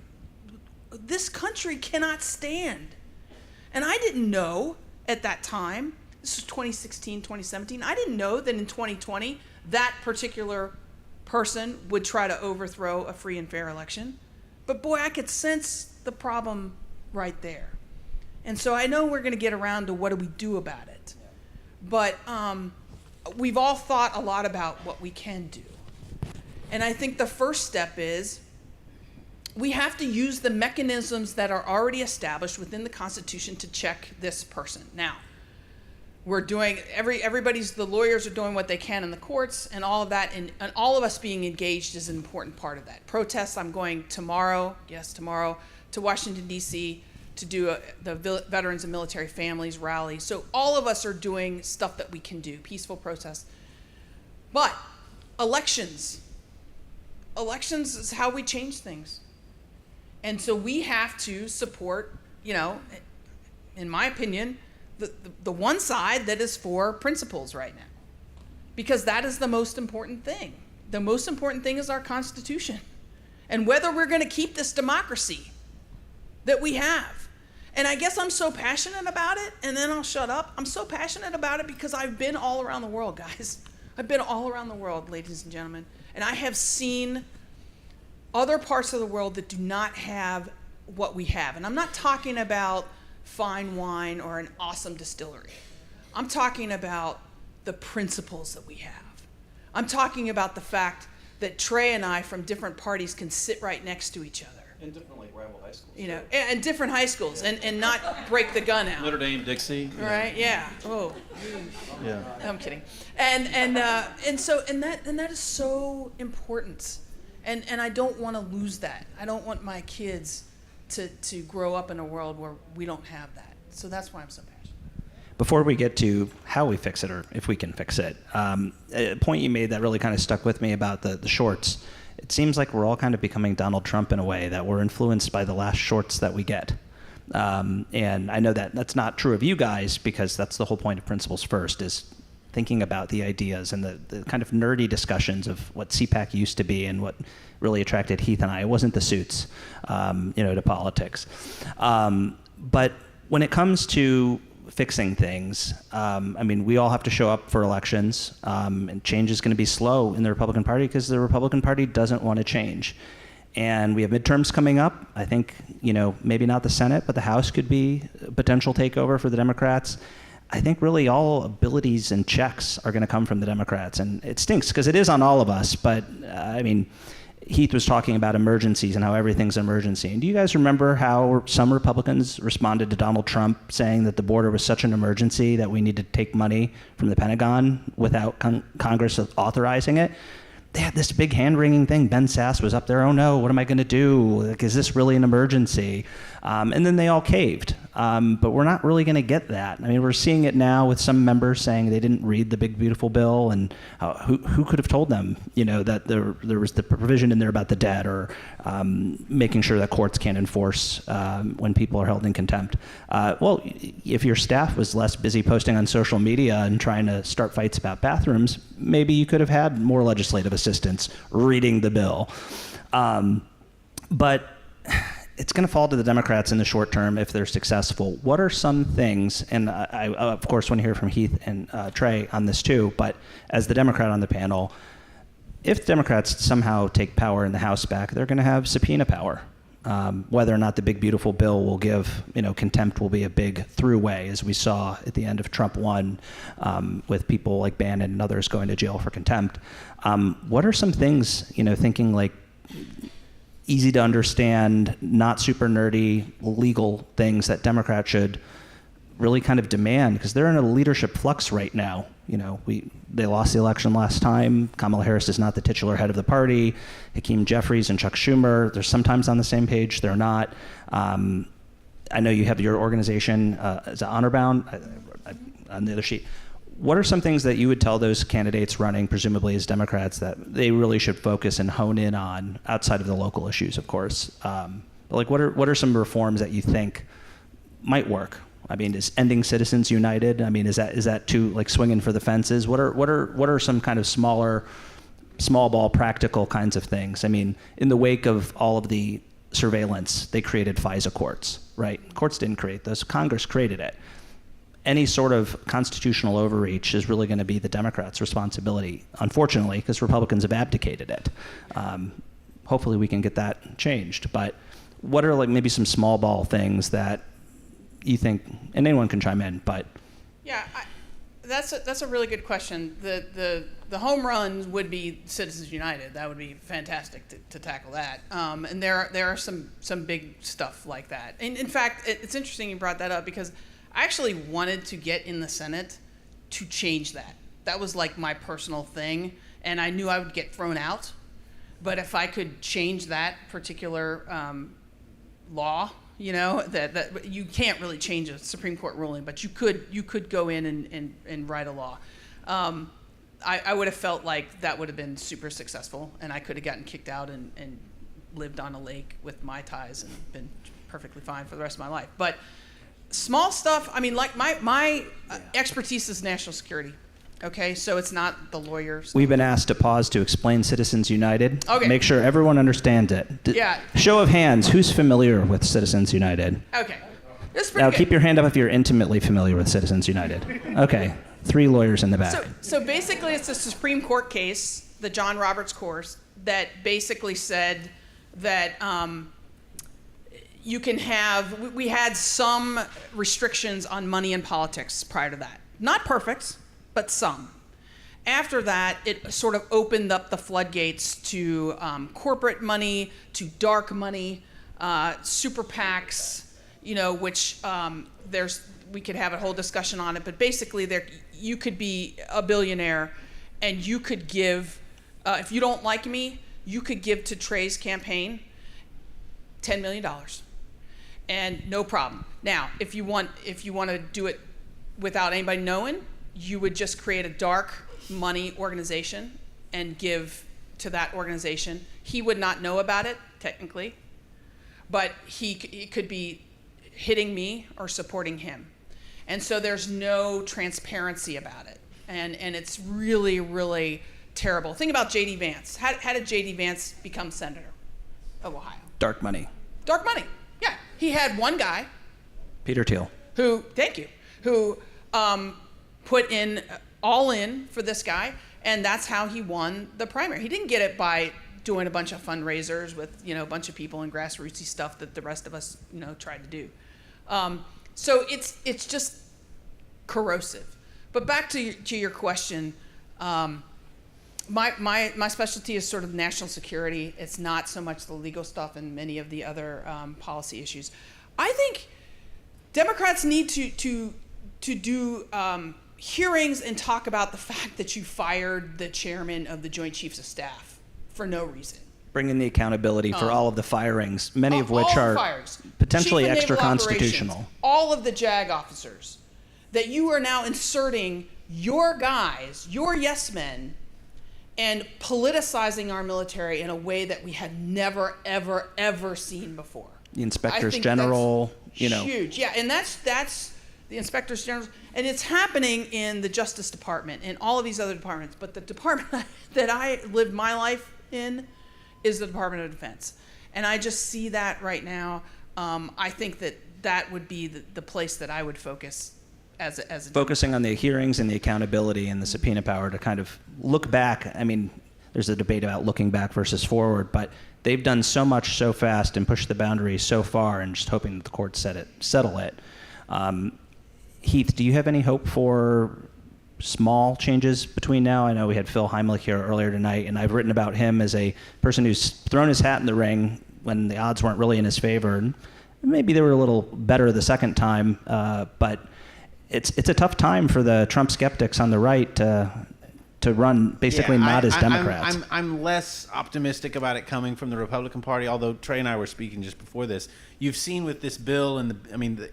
Speaker 5: this country cannot stand. And I didn't know at that time, this was 2016, 2017, I didn't know that in 2020, that particular person would try to overthrow a free and fair election. But boy, I could sense the problem right there. And so I know we're going to get around to what do we do about it. But we've all thought a lot about what we can do. And I think the first step is we have to use the mechanisms that are already established within the Constitution to check this person. Now, we're doing, the lawyers are doing what they can in the courts and all of that, and all of us being engaged is an important part of that. Protests, I'm going tomorrow, to Washington, D.C., to do the Veterans and Military Families rally. So all of us are doing stuff that we can do, peaceful protests. But elections is how we change things. And so we have to support, in my opinion, the one side that is for principles right now. Because that is the most important thing. The most important thing is our Constitution. And whether we're going to keep this democracy that we have. And I guess I'm so passionate about it, and then I'll shut up. I'm so passionate about it because I've been all around the world, guys. I've been all around the world, ladies and gentlemen. And I have seen other parts of the world that do not have what we have. And I'm not talking about fine wine or an awesome distillery. I'm talking about the principles that we have. I'm talking about the fact that Trey and I from different parties can sit right next to each other.
Speaker 4: In different rival high schools.
Speaker 5: And different high schools, and not break the gun out.
Speaker 4: Notre Dame, Dixie.
Speaker 5: Right? Yeah. Oh.
Speaker 4: Yeah.
Speaker 5: I'm kidding. And that is so important. And I don't want to lose that. I don't want my kids to grow up in a world where we don't have that. So that's why I'm so passionate.
Speaker 3: Before we get to how we fix it, or if we can fix it, a point you made that really kind of stuck with me about the shorts. It seems like we're all kind of becoming Donald Trump in a way, that we're influenced by the last shorts that we get. And I know that that's not true of you guys, because that's the whole point of Principles First, is thinking about the ideas and the kind of nerdy discussions of what CPAC used to be and what really attracted Heath and I. It wasn't the suits, to politics. But when it comes to fixing things, we all have to show up for elections, and change is going to be slow in the Republican Party because the Republican Party doesn't want to change. And we have midterms coming up. I think, maybe not the Senate, but the House could be a potential takeover for the Democrats. I think really all abilities and checks are going to come from the Democrats. And it stinks because it is on all of us. But, Heath was talking about emergencies and how everything's an emergency. And do you guys remember how some Republicans responded to Donald Trump saying that the border was such an emergency that we need to take money from the Pentagon without Congress authorizing it? They had this big hand-wringing thing. Ben Sass was up there, oh no, what am I going to do? Is this really an emergency? And then they all caved. But we're not really going to get that. We're seeing it now with some members saying they didn't read the big, beautiful bill, and who could have told them, that there was the provision in there about the debt, or making sure that courts can't enforce when people are held in contempt. Well, if your staff was less busy posting on social media and trying to start fights about bathrooms, maybe you could have had more legislative assistants reading the bill. But it's going to fall to the Democrats in the short term if they're successful. What are some things, and I of course want to hear from Heath and Trey on this too, but as the Democrat on the panel, if Democrats somehow take power in the House back, they're going to have subpoena power. Whether or not the big beautiful bill will give, contempt will be a big throughway, as we saw at the end of Trump 1, with people like Bannon and others going to jail for contempt. What are some things, thinking like easy to understand, not super nerdy, legal things that Democrats should really kind of demand, because they're in a leadership flux right now. They lost the election last time. Kamala Harris is not the titular head of the party. Hakeem Jeffries and Chuck Schumer, they're sometimes on the same page, they're not. I know you have your organization, is it Honor Bound? On the other sheet. What are some things that you would tell those candidates running, presumably as Democrats, that they really should focus and hone in on, outside of the local issues, of course? But what are some reforms that you think might work? I mean, is ending Citizens United? I mean, is that too like swinging for the fences? What are some kind of small ball practical kinds of things? I mean, in the wake of all of the surveillance, they created FISA courts, right? Courts didn't create those. Congress created it. Any sort of constitutional overreach is really going to be the Democrats' responsibility, unfortunately, because Republicans have abdicated it. Hopefully we can get that changed. But what are like maybe some small ball things that you think, and anyone can chime in, but
Speaker 5: Yeah, that's a really good question. The home run would be Citizens United. That would be fantastic to tackle that. And there are some big stuff like that. And in fact, it's interesting you brought that up, because I actually wanted to get in the Senate to change that. That was like my personal thing, and I knew I would get thrown out. But if I could change that particular law, that you can't really change a Supreme Court ruling, but you could go in and write a law. I would have felt like that would have been super successful, and I could have gotten kicked out and lived on a lake with Mai Tais and been perfectly fine for the rest of my life. But small stuff, I mean, like my expertise is national security. Okay, so it's not the lawyers.
Speaker 3: We've been asked to pause to explain Citizens United.
Speaker 5: Okay.
Speaker 3: Make sure everyone understands it.
Speaker 5: Yeah.
Speaker 3: Show of hands, who's familiar with Citizens United?
Speaker 5: Okay, this is pretty
Speaker 3: Now
Speaker 5: good.
Speaker 3: keep your hand up if you're intimately familiar with Citizens United. Okay, 3 lawyers in the back.
Speaker 5: So basically, it's a Supreme Court case, the John Roberts case, that basically said that you can have. We had some restrictions on money in politics prior to that. Not perfect, but some. After that, it sort of opened up the floodgates to corporate money, to dark money, super PACs, which we could have a whole discussion on it, but basically you could be a billionaire and you could give, if you don't like me, you could give to Trey's campaign $10 million. And no problem. Now, if you want to do it without anybody knowing, you would just create a dark money organization and give to that organization. He would not know about it, technically, but he could be hitting me or supporting him. And so there's no transparency about it. And it's really, really terrible. Think about J.D. Vance. How did J.D. Vance become senator of Ohio?
Speaker 3: Dark money.
Speaker 5: Dark money, yeah. He had one guy,
Speaker 3: Peter Thiel.
Speaker 5: who put in all in for this guy, and that's how he won the primary. He didn't get it by doing a bunch of fundraisers with a bunch of people and grassrootsy stuff that the rest of us tried to do. So it's just corrosive. But back to your question, my specialty is sort of national security. It's not so much the legal stuff and many of the other policy issues. I think Democrats need to do hearings and talk about the fact that you fired the chairman of the Joint Chiefs of Staff for no reason.
Speaker 3: Bring in the accountability for all of the firings, many of which
Speaker 5: all the
Speaker 3: are
Speaker 5: firings.
Speaker 3: potentially
Speaker 5: Chief of
Speaker 3: extra
Speaker 5: Naval
Speaker 3: constitutional.
Speaker 5: Operations, all of the JAG officers, that you are now inserting your guys, your yes men, and politicizing our military in a way that we had never, ever, ever seen before.
Speaker 3: The inspectors
Speaker 5: I think
Speaker 3: general,
Speaker 5: that's huge. Yeah, and that's the inspectors general, and it's happening in the Justice Department and all of these other departments. But the department that I lived my life in is the Department of Defense, And I just see that right now. I think that would be the place that I would focus as a
Speaker 3: Focusing on the hearings and the accountability and the subpoena power to kind of look back. I mean, there's a debate about looking back versus forward, but they've done so much so fast and pushed the boundaries so far, and just hoping that the courts settle it. Heath, do you have any hope for small changes between now? I know we had Phil Heimlich here earlier tonight, and I've written about him as a person who's thrown his hat in the ring when the odds weren't really in his favor. And maybe they were a little better the second time, but it's a tough time for the Trump skeptics on the right to run basically not as Democrats.
Speaker 6: I'm less optimistic about it coming from the Republican Party, although Trey and I were speaking just before this. You've seen with this bill, and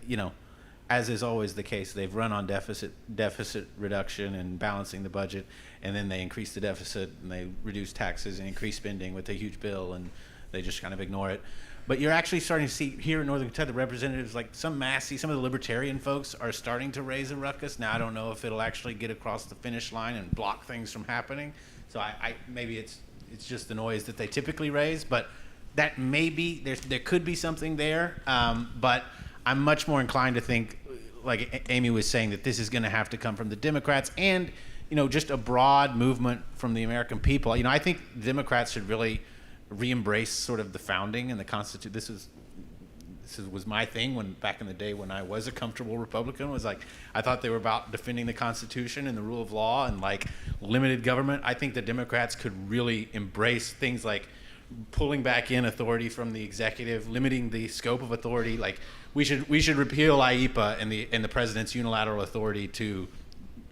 Speaker 6: as is always the case, they've run on deficit reduction and balancing the budget, and then they increase the deficit and they reduce taxes and increase spending with a huge bill, and they just kind of ignore it. But you're actually starting to see here in Northern Kentucky, the representatives, like some of the libertarian folks are starting to raise a ruckus. Now, I don't know if it'll actually get across the finish line and block things from happening. So I maybe it's just the noise that they typically raise, but that may be, there could be something there. But I'm much more inclined to think, like Amy was saying, that this is going to have to come from the Democrats and, just a broad movement from the American people. I think Democrats should really re-embrace sort of the founding and the Constitution. This was my thing back in the day when I was a comfortable Republican, was like, I thought they were about defending the Constitution and the rule of law and like limited government. I think the Democrats could really embrace things like pulling back in authority from the executive, limiting the scope of authority. Like we should repeal IEPA and the president's unilateral authority to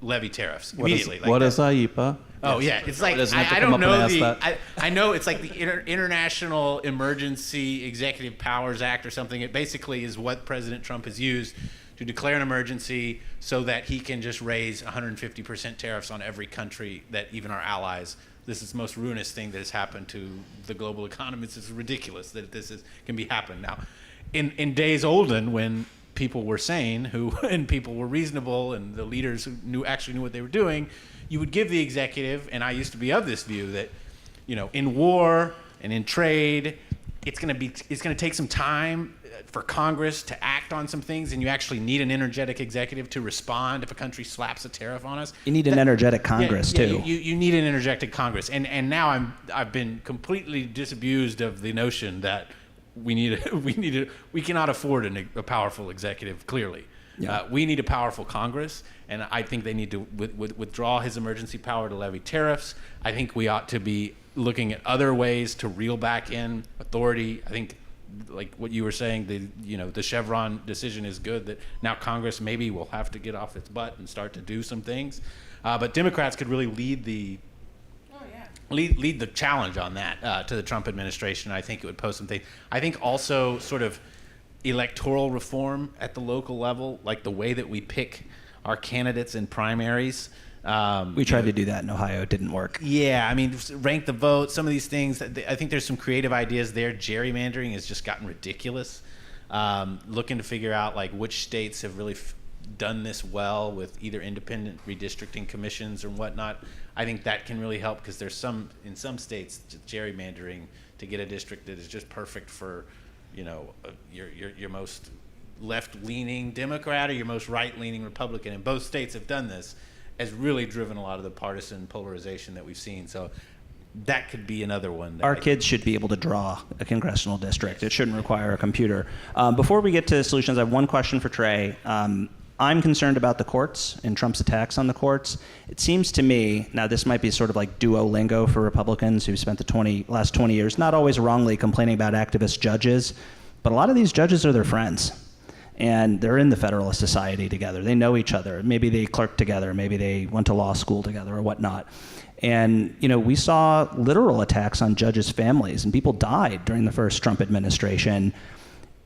Speaker 6: levy tariffs immediately.
Speaker 4: What is IEPA?
Speaker 6: Oh yeah, it's like I don't know I know it's like the International Emergency Executive Powers Act or something. It basically is what President Trump has used to declare an emergency so that he can just raise 150% tariffs on every country, that even our allies. This is the most ruinous thing that has happened to the global economy. It's ridiculous that can be happened now. In days olden, when people were sane, and people were reasonable, and the leaders who actually knew what they were doing, you would give the executive, and I used to be of this view, that in war and in trade, it's going to take some time for Congress to act on some things, and you actually need an energetic executive to respond if a country slaps a tariff on us.
Speaker 3: You need an energetic Congress too.
Speaker 6: You need an energetic Congress, and now I've been completely disabused of the notion that we cannot afford a powerful executive. Clearly, we need a powerful Congress, and I think they need to withdraw his emergency power to levy tariffs. I think we ought to be looking at other ways to reel back in authority. I think, like what you were saying, the Chevron decision is good. That now Congress maybe will have to get off its butt and start to do some things. But Democrats could really lead the challenge on that to the Trump administration. I think it would pose some things. I think also sort of electoral reform at the local level, like the way that we pick our candidates in primaries.
Speaker 3: We tried to do that in Ohio. It didn't work.
Speaker 6: Yeah, I mean, rank the vote, some of these things. I think there's some creative ideas there. Gerrymandering has just gotten ridiculous. Looking to figure out like which states have really done this well with either independent redistricting commissions or whatnot. I think that can really help, because there's in some states gerrymandering to get a district that is just perfect for, your most left-leaning Democrat or your most right-leaning Republican. And both states have done this, has really driven a lot of the partisan polarization that we've seen. So that could be another one.
Speaker 3: Our kids should be able to draw a congressional district. It shouldn't require a computer. Before we get to solutions, I have one question for Trey. I'm concerned about the courts and Trump's attacks on the courts. It seems to me, now this might be sort of like Duolingo for Republicans who've spent the last 20 years, not always wrongly complaining about activist judges, but a lot of these judges are their friends. And they're in the Federalist Society together. They know each other. Maybe they clerked together. Maybe they went to law school together or whatnot. And, we saw literal attacks on judges' families, and people died during the first Trump administration.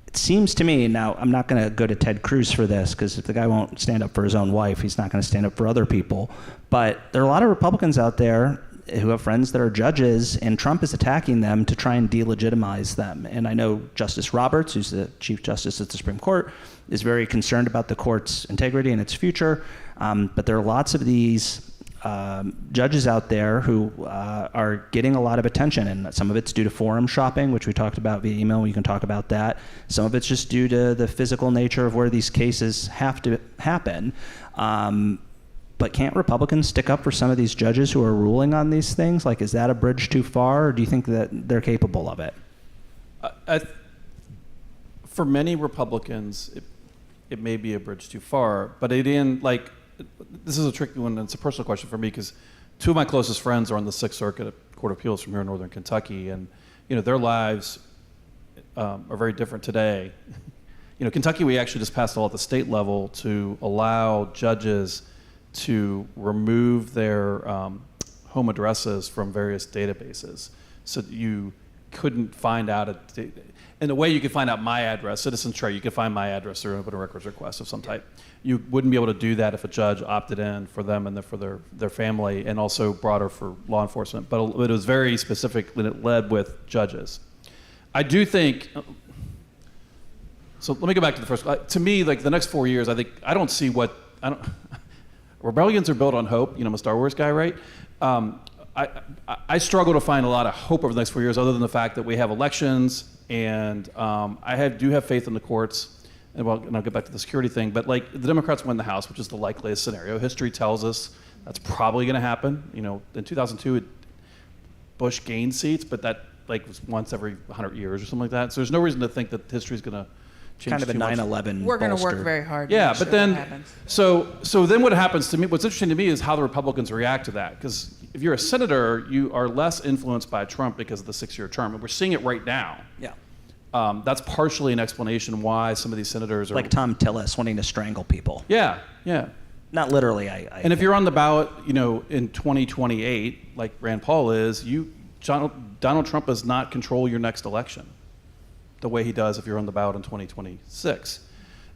Speaker 3: It seems to me, now I'm not going to go to Ted Cruz for this, because if the guy won't stand up for his own wife, he's not going to stand up for other people. But there are a lot of Republicans out there who have friends that are judges, and Trump is attacking them to try and delegitimize them. And I know Justice Roberts, who's the Chief Justice of the Supreme Court, is very concerned about the court's integrity and its future. But there are lots of these judges out there who are getting a lot of attention, and some of it's due to forum shopping, which we talked about via email. We can talk about that. Some of it's just due to the physical nature of where these cases have to happen. But can't Republicans stick up for some of these judges who are ruling on these things? Like, is that a bridge too far, or do you think that they're capable of it?
Speaker 4: For many Republicans, it may be a bridge too far, but this is a tricky one, and it's a personal question for me because two of my closest friends are on the Sixth Circuit Court of Appeals from here in Northern Kentucky, and their lives are very different today. Kentucky, we actually just passed a law at the state level to allow judges to remove their home addresses from various databases, so that you couldn't find out in the way you could find out my address, Citizen Trail, you could find my address through an open records request of some type. You wouldn't be able to do that if a judge opted in for them and for their family, and also broader for law enforcement. But it was very specific when it led with judges. I do think, so let me go back to the first, to me, like the next 4 years, rebellions are built on hope. I'm a Star Wars guy, right? I struggle to find a lot of hope over the next 4 years, other than the fact that we have elections, and do have faith in the courts. And I'll get back to the security thing, but like the Democrats win the House, which is the likeliest scenario. History tells us that's probably going to happen. In 2002, Bush gained seats, but that was once every 100 years or something like that. So there's no reason to think that history is going to change
Speaker 3: kind of a
Speaker 4: too much.
Speaker 3: 9/11
Speaker 5: We're going to
Speaker 3: bolster.
Speaker 5: work very hard.
Speaker 4: Yeah,
Speaker 5: to
Speaker 4: but
Speaker 5: make sure
Speaker 4: then
Speaker 5: that happens.
Speaker 4: so then what happens to me? What's interesting to me is how the Republicans react to that. Because if you're a senator, you are less influenced by Trump because of the 6-year term, and we're seeing it right now.
Speaker 3: Yeah.
Speaker 4: That's partially an explanation why some of these senators are
Speaker 3: Like Tom Tillis wanting to strangle people.
Speaker 4: Yeah.
Speaker 3: Not literally.
Speaker 4: And if you're on the ballot, in 2028, like Rand Paul is, Donald Trump does not control your next election the way he does if you're on the ballot in 2026.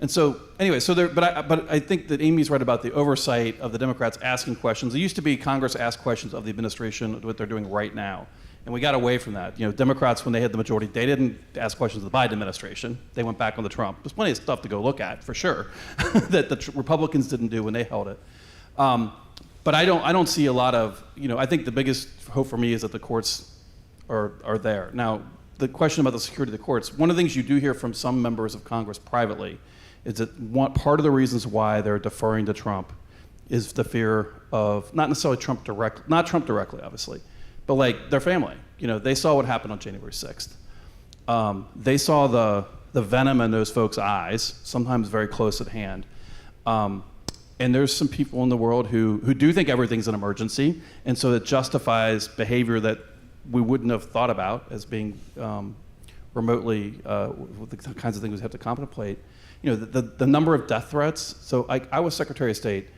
Speaker 4: And so, anyway, but I think that Amy's right about the oversight of the Democrats asking questions. It used to be Congress asked questions of the administration, what they're doing right now. And we got away from that. Democrats, when they had the majority, they didn't ask questions of the Biden administration. They went back on the Trump. There's plenty of stuff to go look at, for sure, that the Republicans didn't do when they held it. But I don't see a lot of, I think the biggest hope for me is that the courts are there. Now, the question about the security of the courts, one of the things you do hear from some members of Congress privately is that part of the reasons why they're deferring to Trump is the fear of, not necessarily not Trump directly, obviously, but like their family. They saw what happened on January 6th. They saw the venom in those folks' eyes, sometimes very close at hand. And there's some people in the world who do think everything's an emergency, and so it justifies behavior that we wouldn't have thought about as being remotely the kinds of things we have to contemplate. The number of death threats. So I was Secretary of State.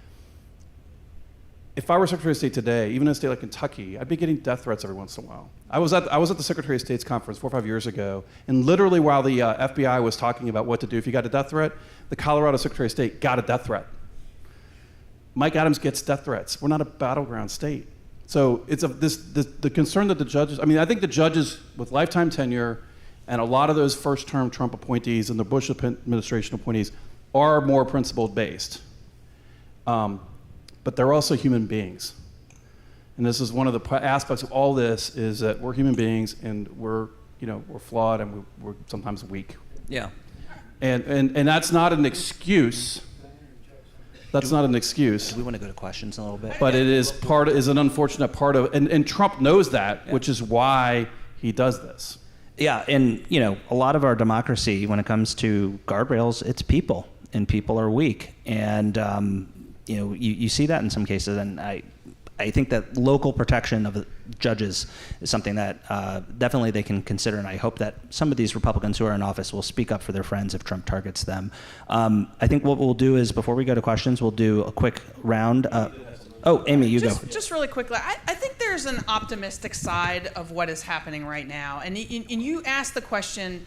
Speaker 4: If I were Secretary of State today, even in a state like Kentucky, I'd be getting death threats every once in a while. I was at the Secretary of State's conference 4 or 5 years ago, and literally while the FBI was talking about what to do if you got a death threat, the Colorado Secretary of State got a death threat. Mike Adams gets death threats. We're not a battleground state. So it's the concern that the judges, I think the judges with lifetime tenure and a lot of those first-term Trump appointees and the Bush administration appointees are more principled-based. But they're also human beings. And this is one of the aspects of all this, is that we're human beings and we're flawed and we're sometimes weak.
Speaker 3: Yeah.
Speaker 4: And that's not an excuse. That's not an excuse.
Speaker 3: Do we want to go to questions in a little bit?
Speaker 4: But it is an unfortunate part of, and Trump knows that, which is why he does this.
Speaker 3: Yeah, and a lot of our democracy, when it comes to guardrails, it's people, and people are weak, and you see that in some cases, and I think that local protection of judges is something that definitely they can consider, and I hope that some of these Republicans who are in office will speak up for their friends if Trump targets them. I think what we'll do is, before we go to questions, we'll do a quick round. Amy, you go.
Speaker 5: Just really quickly, I think there's an optimistic side of what is happening right now. And you asked the question,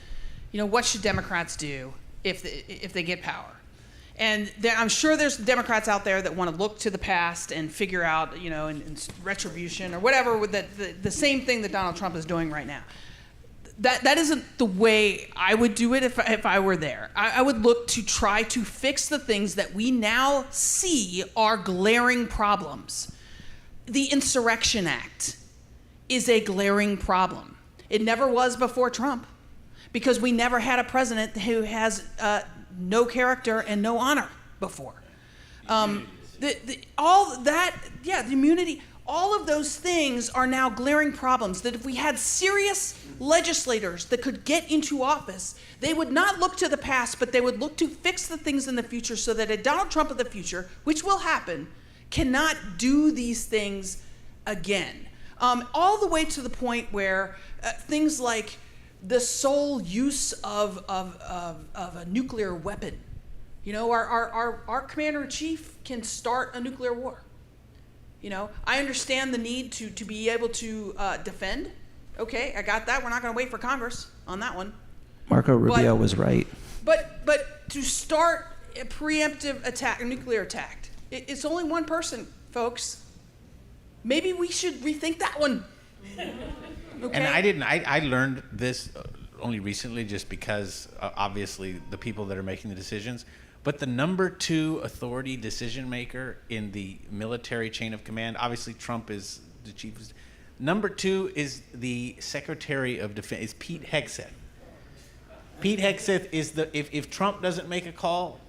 Speaker 5: what should Democrats do if they get power? And I'm sure there's Democrats out there that want to look to the past and figure out, in retribution or whatever, with the same thing that Donald Trump is doing right now. That isn't the way I would do it if I were there. I would look to try to fix the things that we now see are glaring problems. the Insurrection Act is a glaring problem. It never was before Trump, because we never had a president who has no character and no honor before. The immunity, all of those things are now glaring problems that if we had serious legislators that could get into office, they would not look to the past, but they would look to fix the things in the future so that a Donald Trump of the future, which will happen, cannot do these things again. All the way to the point where things like the sole use of a nuclear weapon. You know, our commander-in-chief can start a nuclear war. You know, I understand the need to be able to defend. Okay, I got that. We're not going to wait for Congress on that one.
Speaker 3: Marco Rubio was right.
Speaker 5: But to start a preemptive attack, a nuclear attack, it's only one person, folks. Maybe we should rethink that one. Okay?
Speaker 6: And I learned this only recently, just because obviously the people that are making the decisions. But the number 2 authority decision maker in the military chain of command, obviously Trump is the chief. Number 2 is the Secretary of Defense, is Pete Hegseth. Pete Hegseth is if Trump doesn't make a call,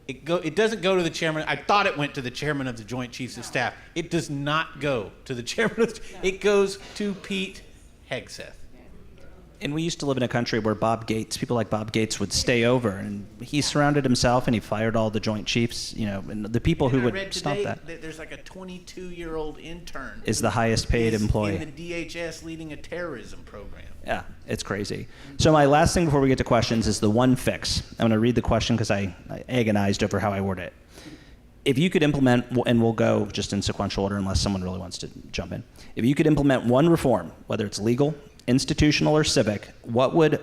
Speaker 6: it doesn't go to the chairman. I thought it went to the chairman of the Joint Chiefs of Staff. It does not go to the chairman it goes to Pete Hegseth.
Speaker 3: And we used to live in a country where people like Bob Gates would stay over, and he surrounded himself and he fired all the Joint Chiefs, you know, and the people who would stop that.
Speaker 6: There's like a 22-year-old intern
Speaker 3: is the highest paid employee
Speaker 6: in the DHS leading a terrorism program.
Speaker 3: Yeah, it's crazy. So my last thing before we get to questions is the one fix. I'm going to read the question because I agonized over how I word it. If you could implement, and we'll go just in sequential order unless someone really wants to jump in. If you could implement one reform, whether it's legal, institutional, or civic, what would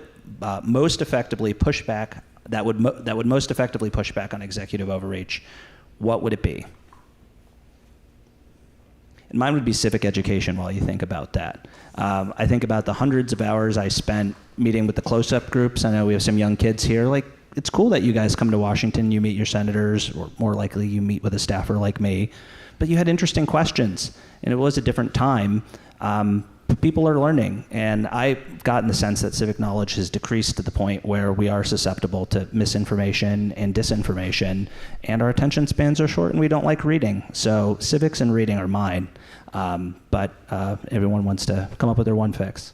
Speaker 3: most effectively push back, that would most effectively push back on executive overreach? What would it be? And mine would be civic education while you think about that. I think about the hundreds of hours I spent meeting with the close-up groups. I know we have some young kids here. Like, it's cool that you guys come to Washington, you meet your senators, or more likely you meet with a staffer like me, but you had interesting questions, and it was a different time. People are learning, and I've gotten the sense that civic knowledge has decreased to the point where we are susceptible to misinformation and disinformation, and our attention spans are short and we don't like reading. So civics and reading are mine, but everyone wants to come up with their one fix.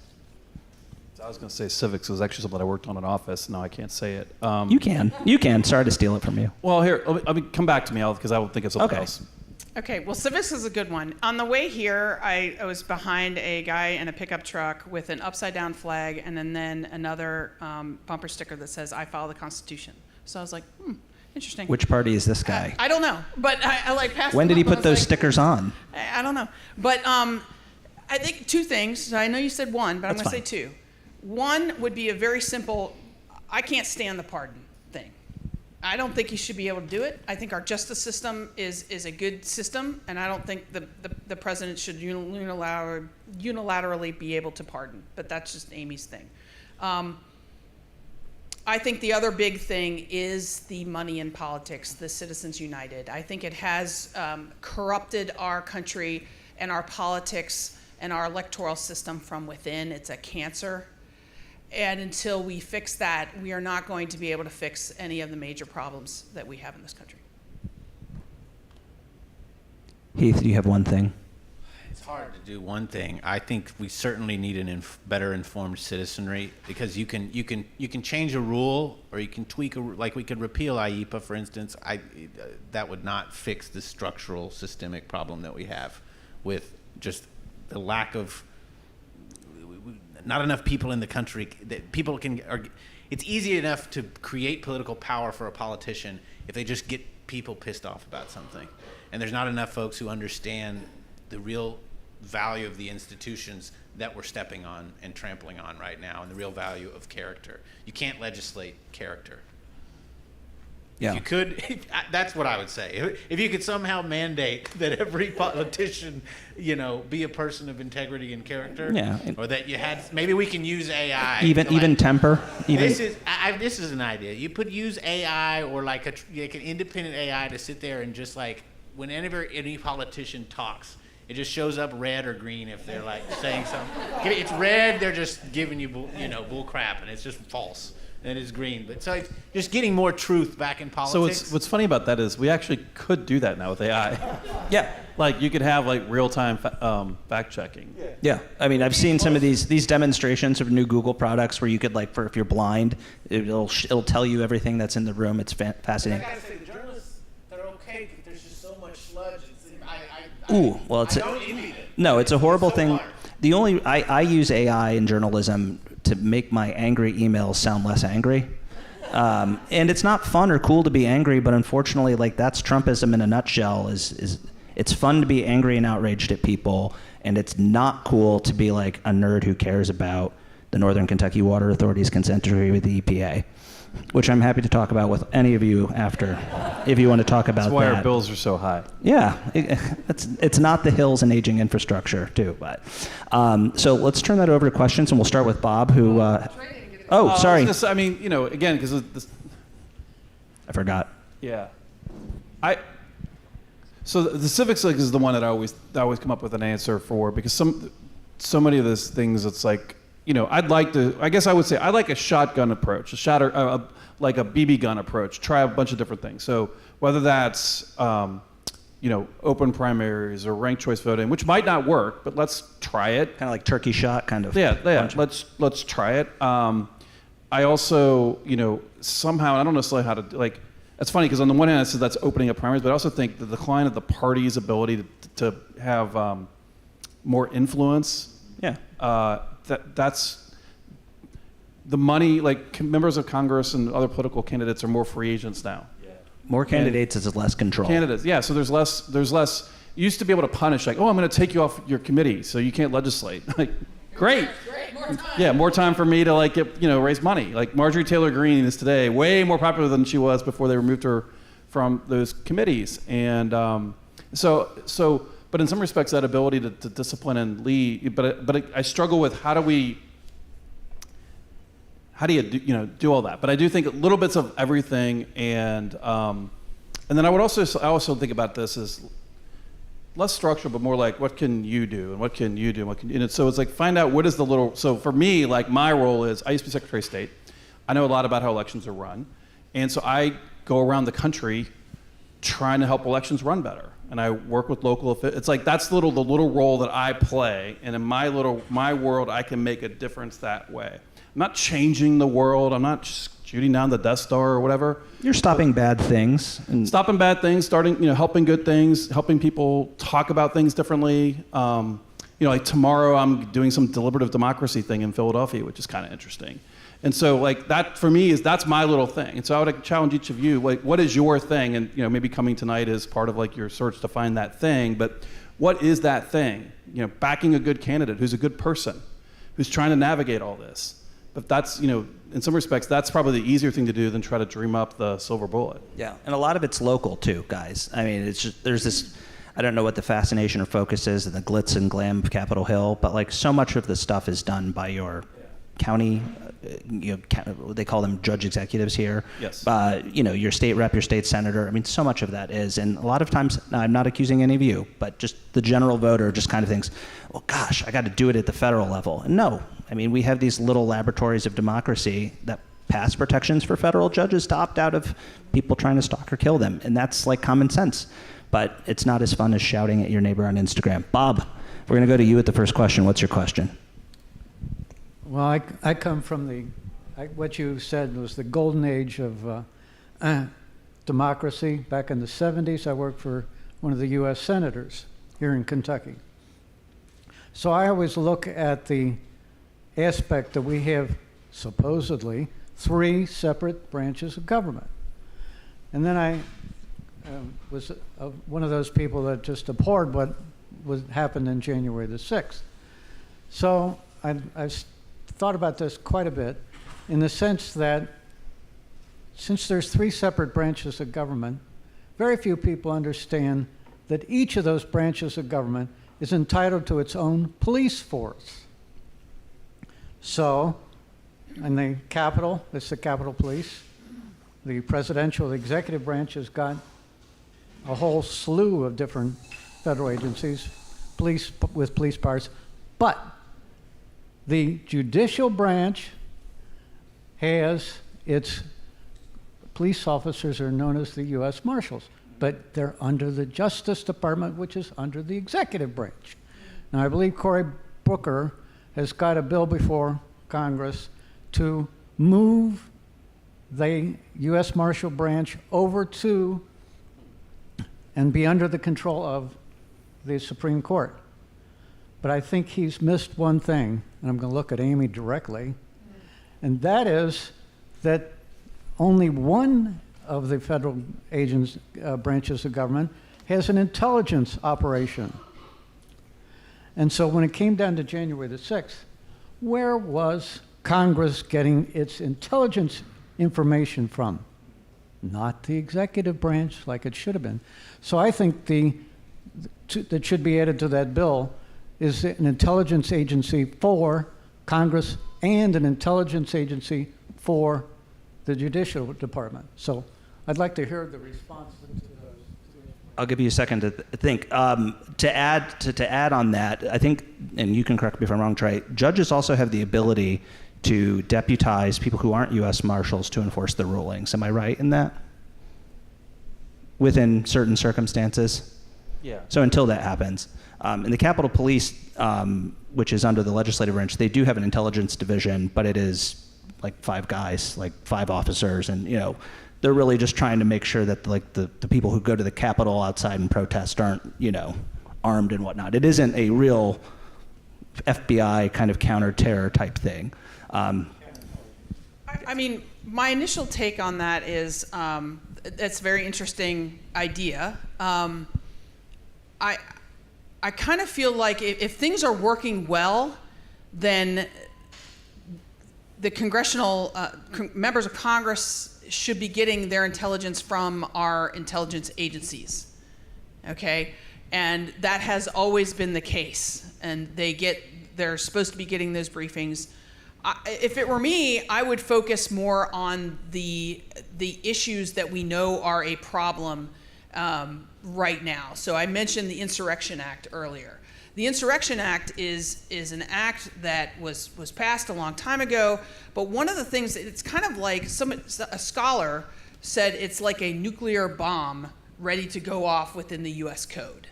Speaker 4: I was going to say civics was actually something I worked on in office. Now I can't say it.
Speaker 3: You can. Sorry to steal it from you.
Speaker 4: Well, here, let me come back to me, because I will think of something else.
Speaker 5: Okay, well, civics is a good one. On the way here, I was behind a guy in a pickup truck with an upside-down flag and then another bumper sticker that says, "I follow the Constitution." So I was like, interesting.
Speaker 3: Which party is this guy?
Speaker 5: I don't know, but I like passed.
Speaker 3: When did he put those stickers on?
Speaker 5: I don't know, but I think 2 things. I know you said one, but I'm
Speaker 3: That's
Speaker 5: going to say 2. One would be a very simple, I can't stand the pardon thing. I don't think you should be able to do it. I think our justice system is a good system, and I don't think the president should unilaterally be able to pardon. But that's just Amy's thing. I think the other big thing is the money in politics, the Citizens United. I think it has corrupted our country and our politics and our electoral system from within. It's a cancer. And until we fix that, we are not going to be able to fix any of the major problems that we have in this country.
Speaker 3: Heath, do you have one thing?
Speaker 6: It's hard to do one thing. I think we certainly need better informed citizenry, because you can change a rule, or you can tweak like we could repeal IEPA, for instance. That would not fix the structural systemic problem that we have with just the lack of. Not enough people in the country that people can. It's easy enough to create political power for a politician if they just get people pissed off about something, and there's not enough folks who understand the real value of the institutions that we're stepping on and trampling on right now, and the real value of character. You can't legislate character.
Speaker 3: Yeah.
Speaker 6: If you could, that's what I would say. If you could somehow mandate that every politician, be a person of integrity and character, or that you had, maybe we can use AI.
Speaker 3: Even temper.
Speaker 6: This is an idea. You could use AI or like an independent AI to sit there and just like whenever any politician talks, It just shows up red or green if they're like saying something. It's red, they're just giving you bull crap, and it's just false. And it's green. But so it's just getting more truth back in politics.
Speaker 4: So what's funny about that is we actually could do that now with AI.
Speaker 3: Yeah.
Speaker 4: Like you could have like real-time fact checking.
Speaker 3: Yeah, I mean, I've seen some of these demonstrations of new Google products where you could if you're blind, it'll tell you everything that's in the room. It's fascinating.
Speaker 6: I gotta say, the journalists, they're okay, but there's just so much sludge.
Speaker 3: No, it's a horrible thing. The only I use AI in journalism to make my angry emails sound less angry. And it's not fun or cool to be angry, but unfortunately, that's Trumpism in a nutshell. Is it's fun to be angry and outraged at people, and it's not cool to be like a nerd who cares about the Northern Kentucky Water Authority's consent decree with the EPA, which I'm happy to talk about with any of you after, if you want to talk about that.
Speaker 4: That's why our bills are so high.
Speaker 3: Yeah, it's not the hills and aging infrastructure too, but so let's turn that over to questions, and we'll start with Bob, who. Sorry.
Speaker 4: Again, because
Speaker 3: I forgot.
Speaker 4: Yeah, So the civics is the one that I always come up with an answer for, because so many of those things, it's like, I'd like a shotgun approach, like a BB gun approach. Try a bunch of different things. So whether that's open primaries or ranked choice voting, which might not work, but let's try it.
Speaker 3: Kind of like turkey shot, kind of.
Speaker 4: Yeah. Let's try it. I also, somehow, I don't necessarily how to it's funny because on the one hand, I said that's opening up primaries, but I also think the decline of the party's ability to have more influence.
Speaker 3: Yeah.
Speaker 4: That's the money. Members of Congress and other political candidates are more free agents now. Yeah.
Speaker 3: More candidates is less control.
Speaker 4: Candidates, yeah. So there's less. You used to be able to punish, I'm going to take you off your committee, so you can't legislate. Great.
Speaker 5: More time.
Speaker 4: Yeah, more time for me to get raise money. Marjorie Taylor Greene is today way more popular than she was before they removed her from those committees. And but in some respects, that ability to discipline and lead. But I struggle with how do you do all that? But I do think little bits of everything, and then I also think about this as less structural, but more like what can you do and what can you do and so it's find out what is the little. So for me, my role is I used to be Secretary of State. I know a lot about how elections are run, and so I go around the country trying to help elections run better, and I work with local officials. It's that's the little role that I play, and in my world, I can make a difference that way. I'm not changing the world. I'm not just shooting down the Death Star or whatever.
Speaker 3: You're stopping bad things.
Speaker 4: Stopping bad things, starting, helping good things, helping people talk about things differently. Tomorrow I'm doing some deliberative democracy thing in Philadelphia, which is kind of interesting. And so that for me that's my little thing. And so I would challenge each of you, what is your thing? And maybe coming tonight is part of your search to find that thing, but what is that thing? Backing a good candidate who's a good person, who's trying to navigate all this. But that's, in some respects, that's probably the easier thing to do than try to dream up the silver bullet.
Speaker 3: Yeah, and a lot of it's local too, guys. I mean, it's just, there's this, I don't know what the fascination or focus is in the glitz and glam of Capitol Hill, but so much of the stuff is done by your county, they call them judge executives here.
Speaker 4: Yes.
Speaker 3: Your state rep, your state senator. I mean, so much of that is, and a lot of times, now, I'm not accusing any of you, but just the general voter just kind of thinks, well, gosh, I got to do it at the federal level. And no, I mean, we have these little laboratories of democracy that pass protections for federal judges to opt out of people trying to stalk or kill them. And that's common sense. But it's not as fun as shouting at your neighbor on Instagram. Bob, we're going to go to you with the first question. What's your question?
Speaker 7: Well, I come from what you said was the golden age of democracy. Back in the 70s, I worked for one of the U.S. senators here in Kentucky. So I always look at the aspect that we have supposedly 3 separate branches of government. And then I was one of those people that just abhorred what happened in January the 6th. So I thought about this quite a bit in the sense that since there's 3 separate branches of government, very few people understand that each of those branches of government is entitled to its own police force. So, in the Capitol, it's the Capitol Police. The presidential, the executive branch has got a whole slew of different federal agencies. with police powers, but the judicial branch has its police officers are known as the U.S. Marshals, but they're under the Justice Department, which is under the executive branch. Now, I believe Cory Booker has got a bill before Congress to move the U.S. Marshal branch over to and be under the control of the Supreme Court. But I think he's missed one thing, and I'm going to look at Amy directly, and that is that only one of the federal branches of government has an intelligence operation. And so when it came down to January the 6th, where was Congress getting its intelligence information from? Not the executive branch like it should have been. So I think that should be added to that bill is an intelligence agency for Congress and an intelligence agency for the Judicial Department. So I'd like to hear the response to those.
Speaker 3: I'll give you a second to think. To add on that, I think, and you can correct me if I'm wrong, Trey, judges also have the ability to deputize people who aren't U.S. Marshals to enforce the rulings. Am I right in that? Within certain circumstances?
Speaker 4: Yeah.
Speaker 3: So until that happens. In the Capitol Police, which is under the legislative branch, they do have an intelligence division, but it is like 5 guys, like 5 officers, and they're really just trying to make sure that the people who go to the Capitol outside and protest aren't armed and whatnot. It isn't a real FBI kind of counter-terror type thing.
Speaker 5: I mean, my initial take on that is that's a very interesting idea. I kind of feel like if things are working well, then the congressional members of Congress should be getting their intelligence from our intelligence agencies, okay? And that has always been the case, and they're supposed to be getting those briefings. If it were me, I would focus more on the issues that we know are a problem right now. So I mentioned the Insurrection Act earlier. The Insurrection Act is an act that was passed a long time ago, but one of the things, it's kind of like a scholar said it's like a nuclear bomb ready to go off within the U.S. Code.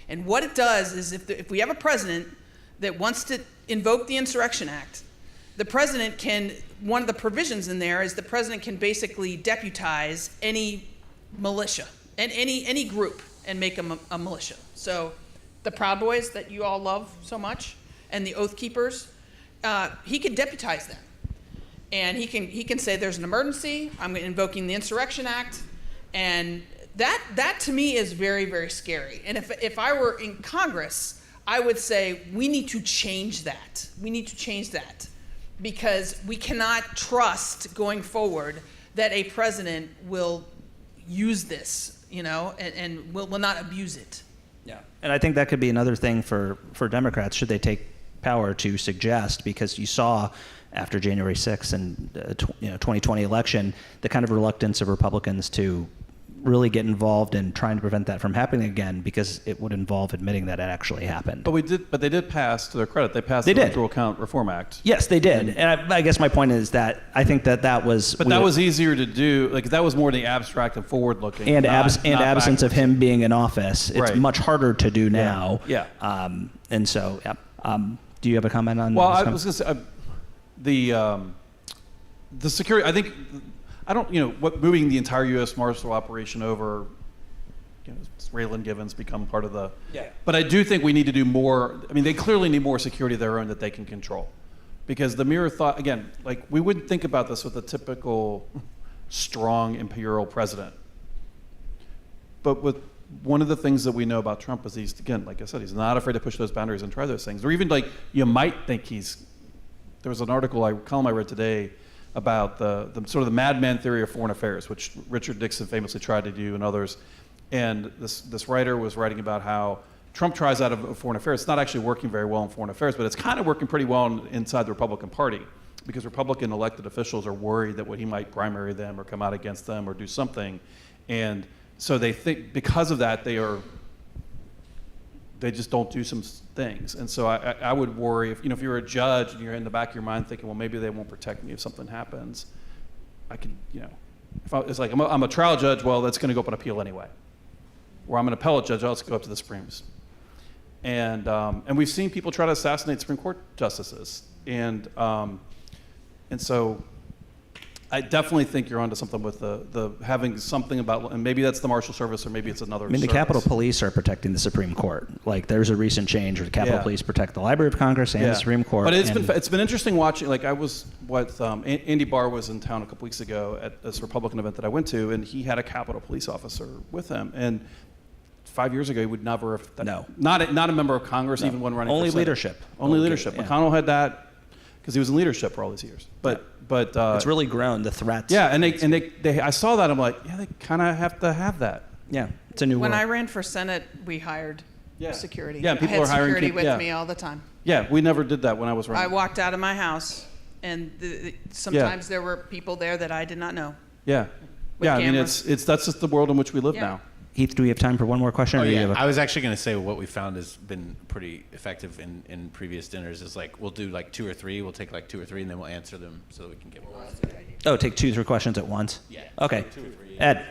Speaker 5: And what it does is if we have a president that wants to invoke the Insurrection Act, the president can, one of the provisions in there is the president can basically deputize any militia and any group and make them a militia. So the Proud Boys that you all love so much and the Oath Keepers, he can deputize them. And he can say there's an emergency, I'm invoking the Insurrection Act, and that to me is very, very scary. And if I were in Congress, I would say we need to change that. We need to change that because we cannot trust going forward that a president will use this, and will not abuse it.
Speaker 3: Yeah, and I think that could be another thing for Democrats, should they take power, to suggest, because you saw after January 6th and 2020 election, the kind of reluctance of Republicans to really get involved in trying to prevent that from happening again, because it would involve admitting that it actually happened.
Speaker 4: But they did pass, to their credit, the Electoral Count Reform Act.
Speaker 3: Yes, they did. And I guess my point is that I think that was...
Speaker 4: But that was easier to do, that was more the abstract and forward-looking.
Speaker 3: And absence of him being in office. It's
Speaker 4: right.
Speaker 3: much harder to do now.
Speaker 4: Yeah.
Speaker 3: And so, yeah. Do you have a comment on
Speaker 4: Well,
Speaker 3: this?
Speaker 4: I was going to say, the security, I think... moving the entire U.S. Marshal operation over, Raylan Givens become part of the...
Speaker 3: Yeah.
Speaker 4: But I do think we need to do more. I mean, they clearly need more security of their own that they can control. Because the mere thought, again, we wouldn't think about this with a typical strong imperial president. But with one of the things that we know about Trump is he's, again, like I said, he's not afraid to push those boundaries and try those things. Or even you might think there was an column I read today about the sort of the madman theory of foreign affairs, which Richard Nixon famously tried to do, and others. And this writer was writing about how Trump tries out of foreign affairs. It's not actually working very well in foreign affairs, but it's kind of working pretty well inside the Republican Party, because Republican elected officials are worried that he might primary them or come out against them or do something. And so they think because of that, they are they just don't do some things. And so I would worry if you're a judge and you're in the back of your mind thinking, well, maybe they won't protect me if something happens. I could, it's like I'm a trial judge, well, that's going to go up on appeal anyway. Or I'm an appellate judge, I'll just go up to the Supremes. And we've seen people try to assassinate Supreme Court justices. And so I definitely think you're onto something with the having something about, and maybe that's the Marshal Service or maybe it's another
Speaker 3: I mean, the
Speaker 4: service.
Speaker 3: Capitol Police are protecting the Supreme Court. Like, there's a recent change where the Capitol Police protect the Library of Congress and the Supreme Court.
Speaker 4: But it's been interesting watching. Like, I was Andy Barr was in town a couple weeks ago at this Republican event that I went to, and he had a Capitol Police officer with him. And 5 years ago, he would never have. Not a member of Congress, even when running.
Speaker 3: Only
Speaker 4: for Senate.
Speaker 3: leadership.
Speaker 4: Only leadership.
Speaker 3: Yeah.
Speaker 4: McConnell had that because he was in leadership for all these years. But
Speaker 3: it's really grown, the threats.
Speaker 4: Yeah, and they I saw that. I'm like, yeah, they kind of have to have that.
Speaker 3: Yeah, it's a new
Speaker 5: When
Speaker 3: world.
Speaker 5: I ran for Senate, we hired security.
Speaker 4: Yeah, people
Speaker 5: I had
Speaker 4: are hiring
Speaker 5: security
Speaker 4: people-
Speaker 5: with me all the time.
Speaker 4: Yeah, we never did that when I was running.
Speaker 5: I walked out of my house, and sometimes there were people there that I did not know.
Speaker 4: Yeah,
Speaker 5: With
Speaker 4: yeah. I mean,
Speaker 5: cameras.
Speaker 4: it's that's just the world in which we live
Speaker 5: Yeah.
Speaker 4: now.
Speaker 3: Heath, do we have time for one more question?
Speaker 6: Oh,
Speaker 3: or do you
Speaker 6: yeah.
Speaker 3: have a-
Speaker 6: I was actually going to say what we found has been pretty effective in previous dinners is like we'll do like 2 or 3. We'll take like 2 or 3 and then we'll answer them so that we can get more.
Speaker 3: take 2 or 3 questions at once?
Speaker 6: Yeah.
Speaker 3: Okay.
Speaker 6: 2 or 3.
Speaker 3: Ed,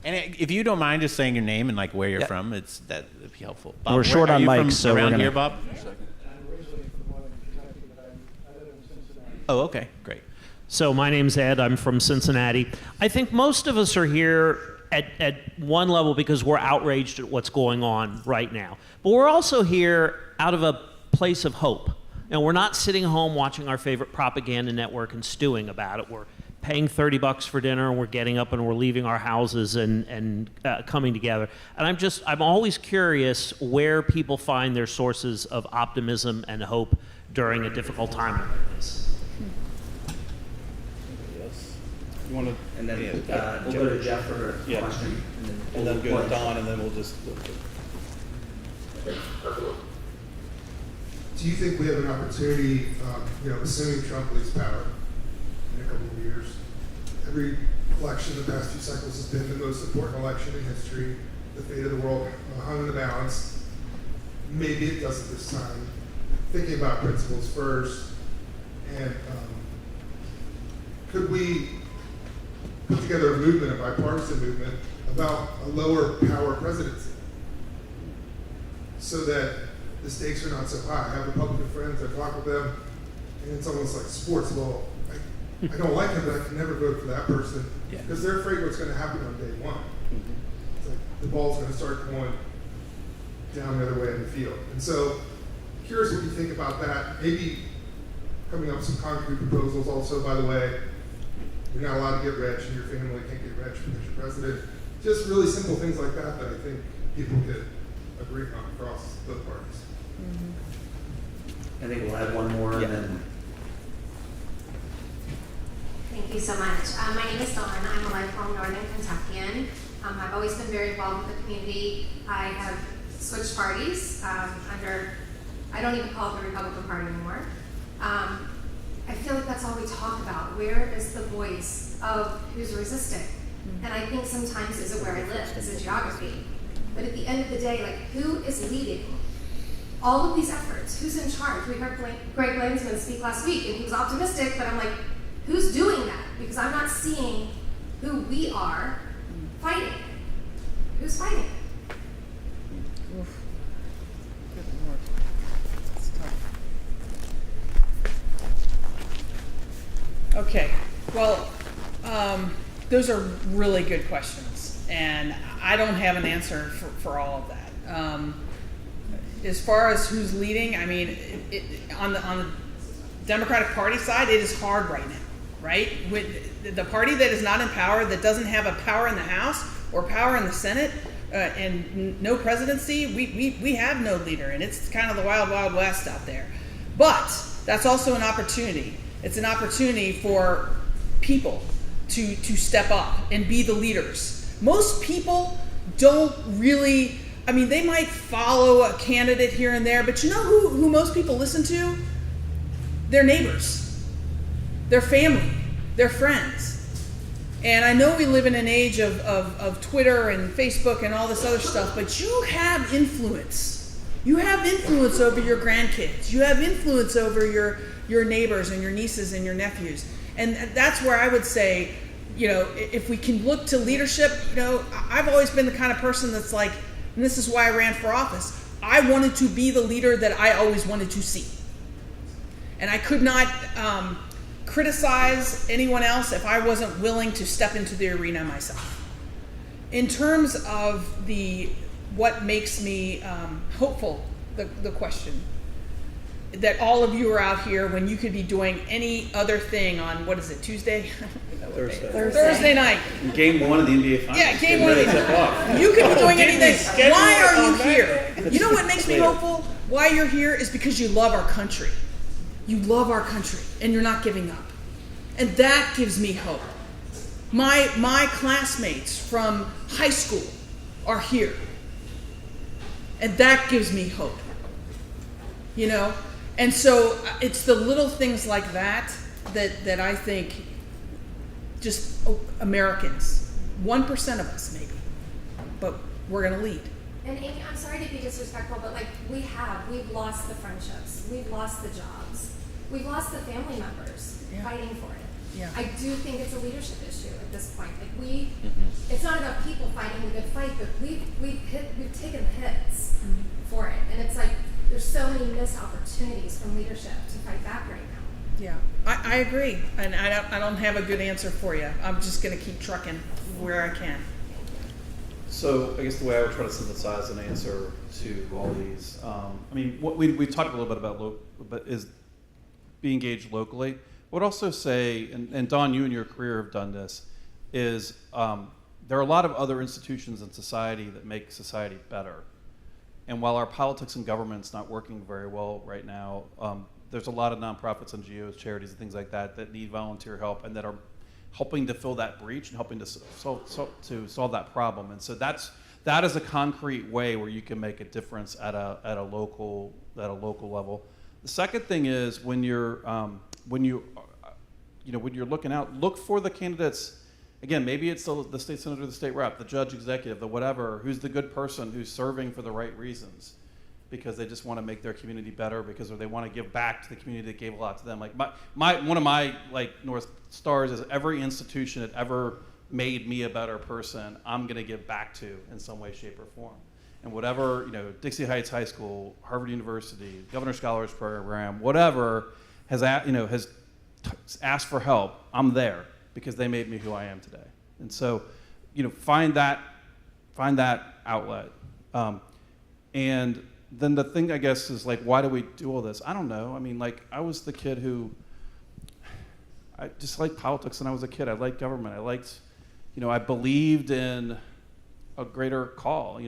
Speaker 6: And if you don't mind just saying your name and like where you're
Speaker 3: Yeah.
Speaker 6: from, that'd be helpful.
Speaker 3: We're
Speaker 6: Bob,
Speaker 3: short
Speaker 6: are
Speaker 3: on
Speaker 6: you
Speaker 3: mics,
Speaker 6: from
Speaker 3: so we're
Speaker 6: around
Speaker 3: gonna-
Speaker 6: here, Bob?
Speaker 7: I'm originally from Northern Kentucky, but I live in Cincinnati.
Speaker 6: Oh, okay, great.
Speaker 8: So my name's Ed. I'm from Cincinnati. I think most of us are here at one level because we're outraged at what's going on right now. But we're also here out of a place of hope. And we're not sitting home watching our favorite propaganda network and stewing about it. We're paying $30 for dinner, and we're getting up and we're leaving our houses and coming together. And I'm always curious where people find their sources of optimism and hope during a difficult time like this.
Speaker 4: You want to?
Speaker 3: and then we'll go to Jeff for a
Speaker 4: Yeah.
Speaker 3: question.
Speaker 4: And then go to Don, and then we'll just.
Speaker 9: Do you think we have an opportunity, assuming Trump leaves power in a couple of years? Every election in the past few cycles has been the most important election in history. The fate of the world hung in the balance. Maybe it doesn't this time. Thinking about principles first, and could we put together a movement, a bipartisan movement, about a lower power presidency, so that the stakes are not so high? I have Republican friends, I talk with them, and it's almost like sports. Well, I don't like him, but I can never vote for that person because they're afraid what's going to happen on day one. It's like the ball's going to start going down the other way in the field. And so, curious what you think about that. Maybe coming up with some concrete proposals. Also, by the way, you're not allowed to get rich, and your family can't get rich because you're president. Just really simple things like that I think people could agree on across both parties.
Speaker 3: I think we'll add one more and then.
Speaker 10: Thank you so much. My name is Dawn. I'm a lifelong Northern Kentuckian. I've always been very involved with the community. I have switched parties I don't even call it the Republican Party anymore. I feel like that's all we talk about. Where is the voice of who's resisting? And I think sometimes is it where I live, is it geography? But at the end of the day, like, who is leading all of these efforts? Who's in charge? We heard Greg Landsman speak last week, and he was optimistic, but I'm like, who's doing that? Because I'm not seeing who we are fighting. Who's fighting?
Speaker 5: Good Lord. It's tough. Okay. Well, those are really good questions, and I don't have an answer for all of that. As far as who's leading, I mean, on the Democratic Party side, it is hard right now, right? With the party that is not in power, that doesn't have a power in the House or power in the Senate, and no presidency, we have no leader, and it's kind of the wild, wild west out there. But that's also an opportunity. It's an opportunity for people to step up and be the leaders. Most people don't really, I mean, they might follow a candidate here and there, but you know who most people listen to? Their neighbors, their family, their friends. And I know we live in an age of Twitter and Facebook and all this other stuff, but you have influence You have influence over your grandkids. You have influence over your neighbors and your nieces and your nephews. And that's where I would say, if we can look to leadership, I've always been the kind of person that's like, and this is why I ran for office, I wanted to be the leader that I always wanted to see. And I could not criticize anyone else if I wasn't willing to step into the arena myself. In terms of what makes me hopeful, the question, that all of you are out here when you could be doing any other thing on, what is it, Tuesday? Thursday night.
Speaker 6: Game 1 of the NBA Finals.
Speaker 5: Yeah, game 1 of the NBA. You could be doing anything. Why are you here? You know what makes me hopeful? Why you're here is because you love our country. You love our country, and you're not giving up. And that gives me hope. My classmates from high school are here. And that gives me hope. And so it's the little things like that I think just Americans, 1% of us maybe, but we're going to lead.
Speaker 10: And Amy, I'm sorry to be disrespectful, but we've lost the friendships, we've lost the jobs, we've lost the family members fighting for it.
Speaker 5: Yeah.
Speaker 10: I do think it's a leadership issue at this point. It's not about people fighting the good fight, but we've taken hits for it, and it's like there's so many missed opportunities from leadership to fight back right now.
Speaker 5: Yeah, I agree, and I don't have a good answer for you. I'm just going to keep trucking where I can.
Speaker 4: So I guess the way I would try to synthesize an answer to all these, what we've talked a little bit about, but is be engaged locally. I would also say, and Dawn, you in your career have done this, is there are a lot of other institutions in society that make society better. And while our politics and government's not working very well right now, there's a lot of nonprofits, NGOs, charities, and things like that need volunteer help and that are helping to fill that breach and helping to solve that problem. And so that is a concrete way where you can make a difference at a local level. The second thing is when you're looking out, look for the candidates. Again, maybe it's the state senator, the state rep, the judge executive, the whatever, who's the good person who's serving for the right reasons, because they just want to make their community better, or they want to give back to the community that gave a lot to them. Like one of my North Stars is every institution that ever made me a better person, I'm going to give back to in some way, shape, or form. And whatever, Dixie Heights High School, Harvard University, Governor Scholars Program, whatever has asked for help, I'm there because they made me who I am today. And so, find that outlet. And then the thing, I guess, is why do we do all this? I don't know. I was the kid who, I just liked politics when I was a kid. I liked government. I liked, I believed in a greater call.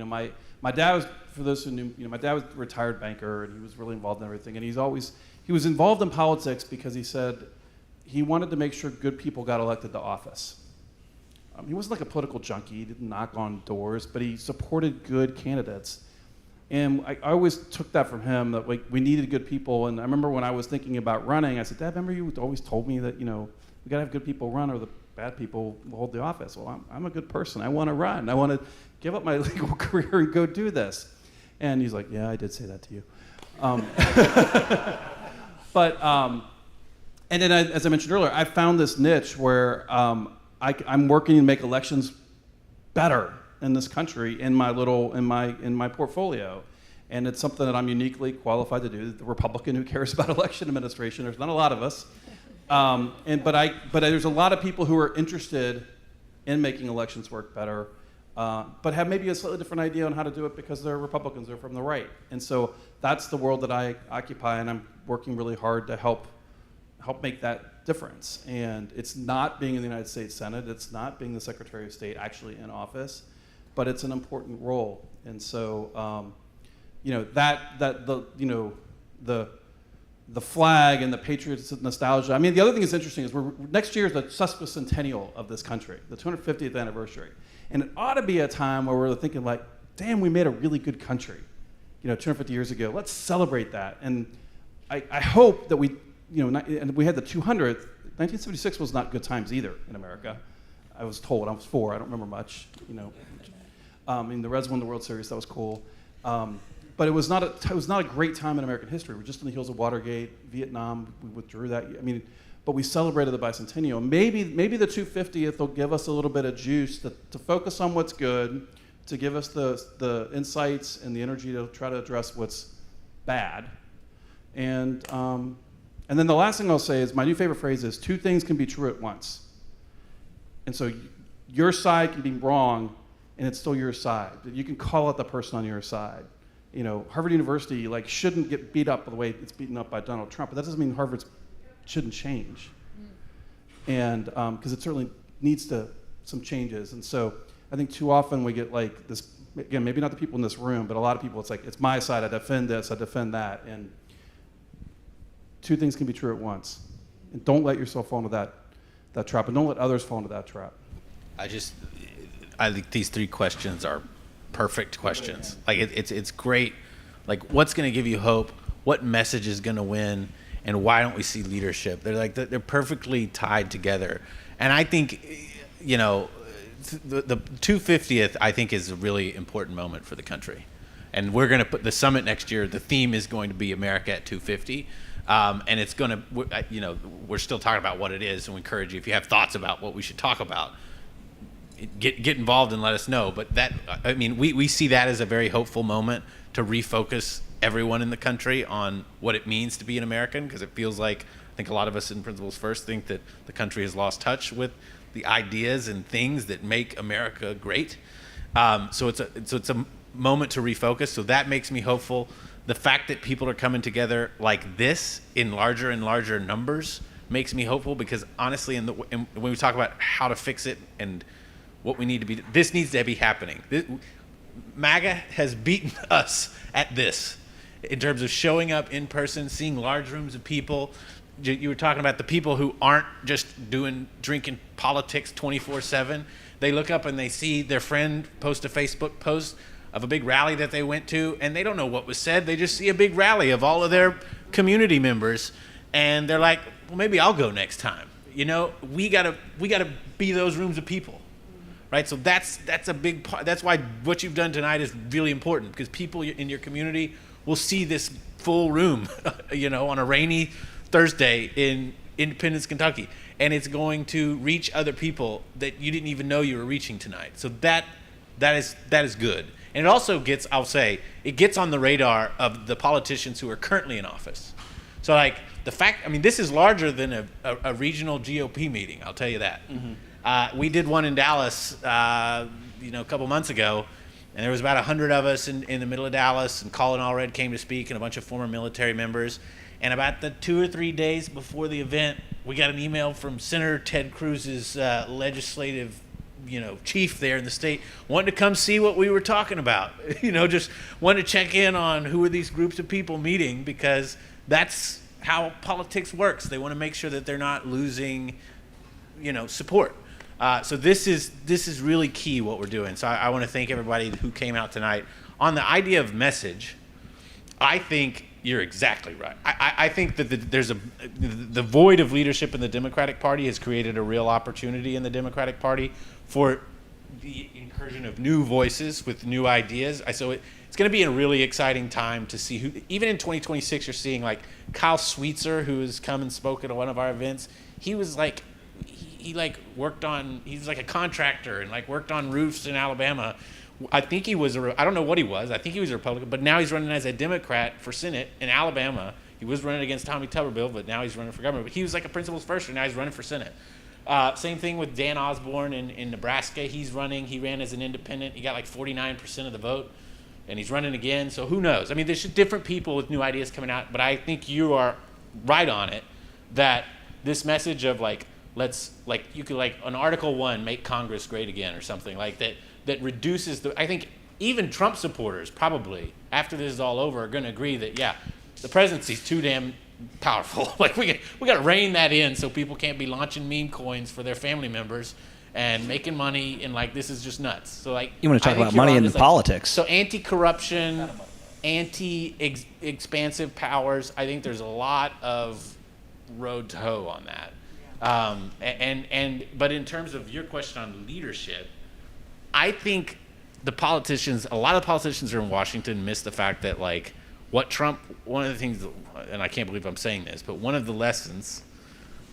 Speaker 4: My dad was, for those who knew, my dad was a retired banker, and he was really involved in everything. And he was involved in politics because he said he wanted to make sure good people got elected to office. He wasn't like a political junkie. He didn't knock on doors, but he supported good candidates. And I always took that from him, that we needed good people. And I remember when I was thinking about running, I said, Dad, remember you always told me that, we got to have good people run or the bad people will hold the office. Well, I'm a good person. I want to run. I want to give up my legal career and go do this. And he's like, yeah, I did say that to you. And then, as I mentioned earlier, I found this niche where I'm working to make elections better in this country in my portfolio, and it's something that I'm uniquely qualified to do. The Republican who cares about election administration. There's not a lot of us, but there's a lot of people who are interested in making elections work better, but have maybe a slightly different idea on how to do it because they're Republicans or from the right. And so that's the world that I occupy, and I'm working really hard to help make that difference. And it's not being in the United States Senate, it's not being the Secretary of State actually in office, but it's an important role. And so, the flag and the patriots nostalgia. The other thing that's interesting is next year is the sesquicentennial of this country, the 250th anniversary. And it ought to be a time where we're thinking damn, we made a really good country, 250 years ago. Let's celebrate that. And I hope that and we had the 200th. 1976 was not good times either in America. I was told. I was 4. I don't remember much. The Reds won the World Series. That was cool. But but it was not a great time in American history. We're just on the heels of Watergate, Vietnam. We withdrew that. I mean, but we celebrated the bicentennial. Maybe the 250th will give us a little bit of juice to focus on what's good, to give us the insights and the energy to try to address what's bad. And then the last thing I'll say is my new favorite phrase is 2 things can be true at once. And so your side can be wrong, and it's still your side. You can call out the person on your side. You know, Harvard University shouldn't get beat up the way it's beaten up by Donald Trump, but that doesn't mean Harvard shouldn't change. And because it certainly needs some changes. And so I think too often we get this, again, maybe not the people in this room, but a lot of people, it's my side, I defend this, I defend that. And 2 things can be true at once. And don't let yourself fall into that trap, and don't let others fall into that trap.
Speaker 6: I think these 3 questions are perfect questions. It's great. What's going to give you hope? What message is going to win? And why don't we see leadership? They're perfectly tied together. And I think, the 250th, I think, is a really important moment for the country. And we're going to put the summit next year. The theme is going to be America at 250. And it's going to, we're still talking about what it is, and we encourage you, if you have thoughts about what we should talk about, get involved and let us know. But we see that as a very hopeful moment to refocus everyone in the country on what it means to be an American, because it feels like, I think a lot of us in Principles First think that the country has lost touch with the ideas and things that make America great. So it's a moment to refocus. So that makes me hopeful. The fact that people are coming together like this in larger and larger numbers makes me hopeful, because honestly, when we talk about how to fix it and what we need to be, this needs to be happening. MAGA has beaten us at this in terms of showing up in person, seeing large rooms of people. You were talking about the people who aren't just drinking politics 24/7. They look up and they see their friend post a Facebook post of a big rally that they went to, and they don't know what was said. They just see a big rally of all of their community members, and they're like, well, maybe I'll go next time. We gotta be those rooms of people, right? So that's a big part. That's why what you've done tonight is really important, because people in your community will see this full room, on a rainy Thursday in Independence, Kentucky, and it's going to reach other people that you didn't even know you were reaching tonight. So that is good. And it also gets, I'll say, it gets on the radar of the politicians who are currently in office. So the fact, this is larger than a regional GOP meeting, I'll tell you that. Mm-hmm. We did one in Dallas, a couple months ago, and there was about 100 of us in the middle of Dallas, and Colin Allred came to speak, and a bunch of former military members. And about the 2 or 3 days before the event, we got an email from Senator Ted Cruz's legislative chief there in the state, wanted to come see what we were talking about. Just wanted to check in on who are these groups of people meeting, because that's how politics works. They want to make sure that they're not losing, support. So this is really key what we're doing. So I want to thank everybody who came out tonight. On the idea of message, I think you're exactly right. I think that the void of leadership in the Democratic Party has created a real opportunity in the Democratic Party for the incursion of new voices with new ideas. So it's going to be a really exciting time to see who, even in 2026, you're seeing Kyle Sweetser, who has come and spoken at one of our events. He was he worked on, he was a contractor and worked on roofs in Alabama. I think he was I don't know what he was. I think he was a Republican, but now he's running as a Democrat for Senate in Alabama. He was running against Tommy Tuberville, but now he's running for governor. But he was a Principles First, and now he's running for Senate. Same thing with Dan Osborne in Nebraska. He ran as an independent. He got 49% of the vote, and he's running again. So who knows? There's just different people with new ideas coming out, but I think you are right on it that this message of let's you could on Article 1 make Congress great again or something like that. That reduces I think even Trump supporters probably, after this is all over, are going to agree that, the presidency's too damn powerful. We got to rein that in so people can't be launching meme coins for their family members and making money, and this is just nuts. So
Speaker 3: you want to talk about money in politics. So
Speaker 6: anti-corruption, anti-expansive powers, I think there's a lot of road to hoe on that. But in terms of your question on leadership, I think a lot of politicians are in Washington miss the fact that like one of the things, and I can't believe I'm saying this, but one of the lessons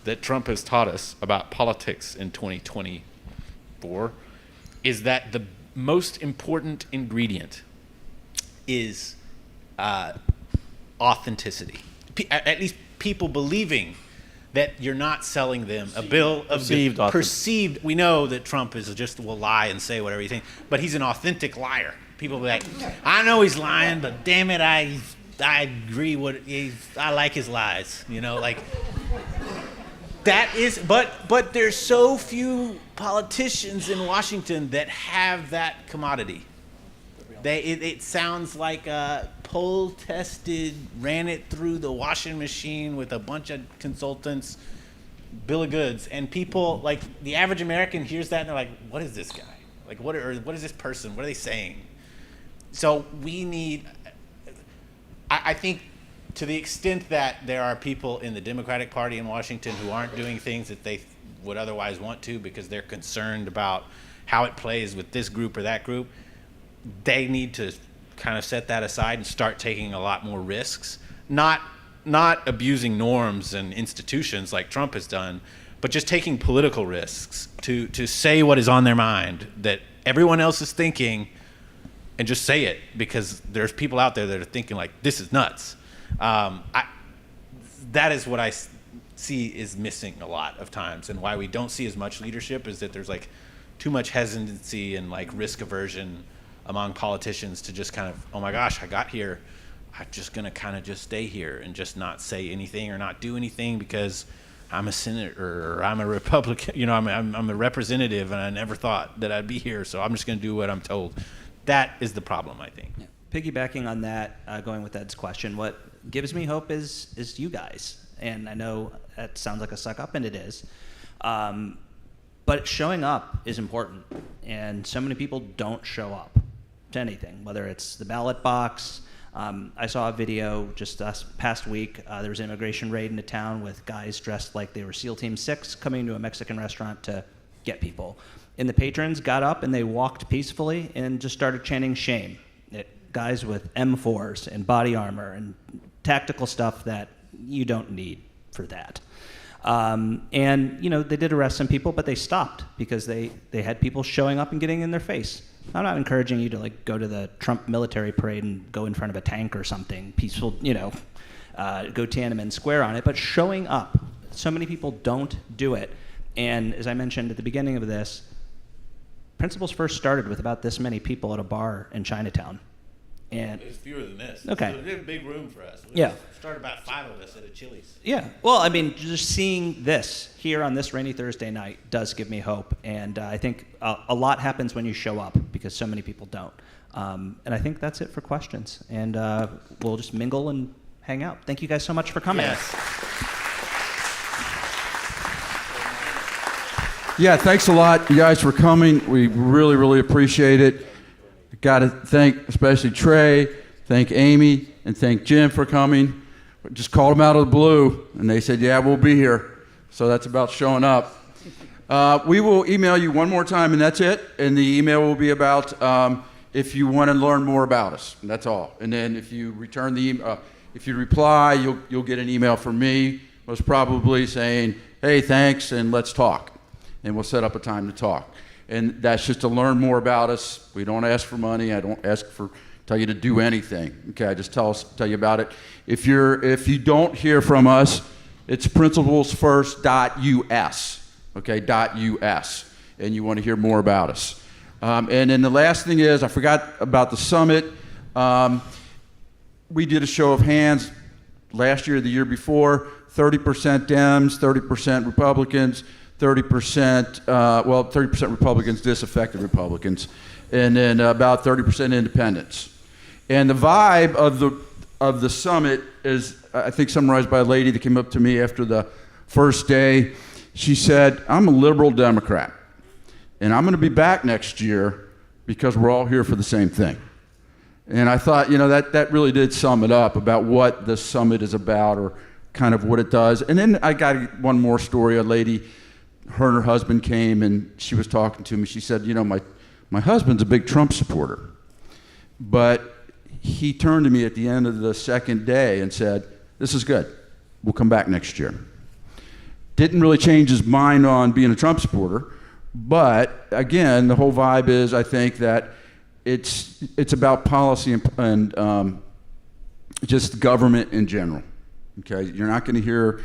Speaker 6: that Trump has taught us about politics in 2024 is that the most important ingredient is authenticity. At least people believing that you're not selling them a bill of perceived. We know that Trump will lie and say whatever he thinks, but he's an authentic liar. People be like, I know he's lying, but damn it, I agree I like his lies. Like that is. But there's so few politicians in Washington that have that commodity. It sounds like poll tested, ran it through the washing machine with a bunch of consultants, bill of goods, and people like the average American hears that and they're like, "What is this guy? Like, what is this person? What are they saying?" So we need. I think to the extent that there are people in the Democratic Party in Washington who aren't doing things that they would otherwise want to because they're concerned about how it plays with this group or that group, they need to kind of set that aside and start taking a lot more risks, not abusing norms and institutions like Trump has done, but just taking political risks to say what is on their mind that everyone else is thinking, and just say it, because there's people out there that are thinking like, this is nuts. That is what I see is missing a lot of times, and why we don't see as much leadership is that there's like too much hesitancy and like risk aversion among politicians to just kind of, oh my gosh, I got here, I'm just gonna kind of just stay here and just not say anything or not do anything because I'm a senator or I'm a Republican, I'm a representative and I never thought that I'd be here, so I'm just gonna do what I'm told. That is the problem, I think.
Speaker 3: Yeah. Piggybacking on that, going with Ed's question, what gives me hope is you guys. And I know that sounds like a suck up, and it is. But showing up is important. And so many people don't show up to anything, whether it's the ballot box. I saw a video just this past week. There was an immigration raid in a town with guys dressed like they were SEAL Team 6 coming to a Mexican restaurant to get people. And the patrons got up and they walked peacefully and just started chanting shame at guys with M4s and body armor and tactical stuff that you don't need for that. And they did arrest some people, but they stopped because they had people showing up and getting in their face. I'm not encouraging you to like go to the Trump military parade and go in front of a tank or something peaceful, go Tiananmen Square on it, but showing up. So many people don't do it. And as I mentioned at the beginning of this, Principles first started with about this many people at a bar in Chinatown. And
Speaker 6: it's fewer than this.
Speaker 3: Okay.
Speaker 6: It's a big room for us.
Speaker 3: Yeah.
Speaker 6: Started about 5 of us at a Chili's.
Speaker 3: Yeah. Well, I mean, just seeing this here on this rainy Thursday night does give me hope. And I think a lot happens when you show up because so many people don't. And I think that's it for questions. And we'll just mingle and hang out. Thank you guys so much for coming.
Speaker 6: Yes.
Speaker 2: Yeah, thanks a lot, you guys, for coming. We really, really appreciate it. Got to thank especially Trey, thank Amy, and thank Jim for coming. Just called them out of the blue, and they said, yeah, we'll be here. So that's about showing up. We will email you one more time, and that's it. And the email will be about if you want to learn more about us. And that's all. And then if you return the email, if you reply, you'll get an email from me, most probably saying, hey, thanks, and let's talk. And we'll set up a time to talk. And that's just to learn more about us. We don't ask for money. I don't tell you to do anything. Okay, I just tell you about it. If you don't hear from us, it's principlesfirst.us. Okay, .us, and you want to hear more about us. And then the last thing is, I forgot about the summit. We did a show of hands last year, the year before. 30% Dems, 30% Republicans. 30% Republicans, disaffected Republicans, and then about 30% independents. And the vibe of the summit is, I think, summarized by a lady that came up to me after the first day. She said, I'm a liberal Democrat, and I'm going to be back next year because we're all here for the same thing. And I thought, that really did sum it up about what the summit is about, or kind of what it does. And then I got one more story. A lady, her and her husband came, and she was talking to me. She said, My husband's a big Trump supporter, but he turned to me at the end of the second day and said, "This is good. We'll come back next year." Didn't really change his mind on being a Trump supporter, but again, the whole vibe is, I think that it's about policy and just government in general. Okay, you're not going to hear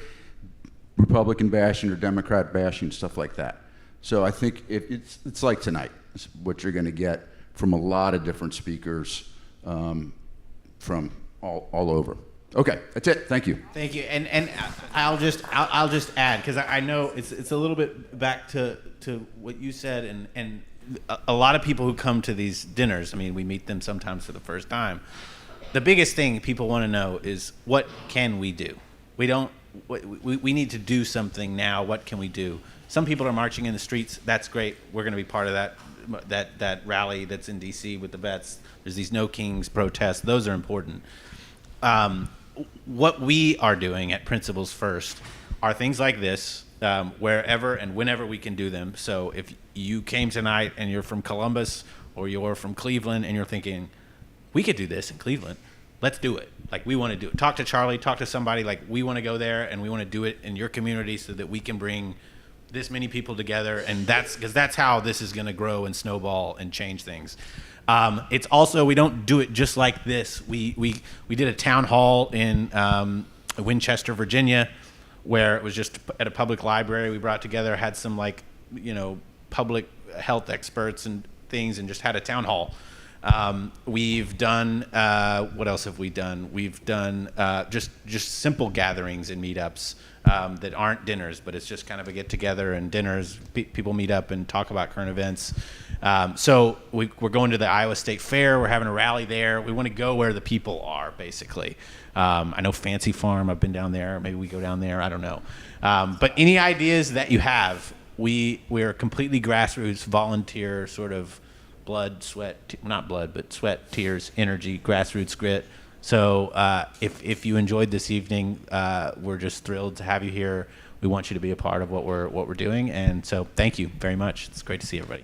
Speaker 2: Republican bashing or Democrat bashing, stuff like that. So I think it's like tonight. It's what you're going to get from a lot of different speakers from all over. Okay, that's it. Thank you.
Speaker 6: Thank you. And I'll just add, because I know it's a little bit back to what you said, and a lot of people who come to these dinners, I mean, we meet them sometimes for the first time. The biggest thing people want to know is, what can we do? We need to do something now. What can we do? Some people are marching in the streets. That's great. We're going to be part of that rally that's in D.C. with the vets. There's these No Kings protests. Those are important. What we are doing at Principles First are things like this, wherever and whenever we can do them. So if you came tonight and you're from Columbus or you're from Cleveland and you're thinking, we could do this in Cleveland, let's do it. Like, we want to do it. Talk to Charlie, talk to somebody. Like, we want to go there and we want to do it in your community so that we can bring this many people together. And that's how this is going to grow and snowball and change things. It's also, we don't do it just like this. We did a town hall in Winchester, Virginia, where it was just at a public library. We brought together, had some public health experts and things, and just had a town hall. We've done, what else have we done? We've done just simple gatherings and meetups that aren't dinners, but it's just kind of a get together and dinners. People meet up and talk about current events. So we're going to the Iowa State Fair. We're having a rally there. We want to go where the people are, basically. I know Fancy Farm. I've been down there. Maybe we go down there. I don't know. But any ideas that you have, we're completely grassroots, volunteer, sort of blood, sweat, not blood, but sweat, tears, energy, grassroots grit. So if you enjoyed this evening, we're just thrilled to have you here. We want you to be a part of what we're doing. And so thank you very much. It's great to see everybody.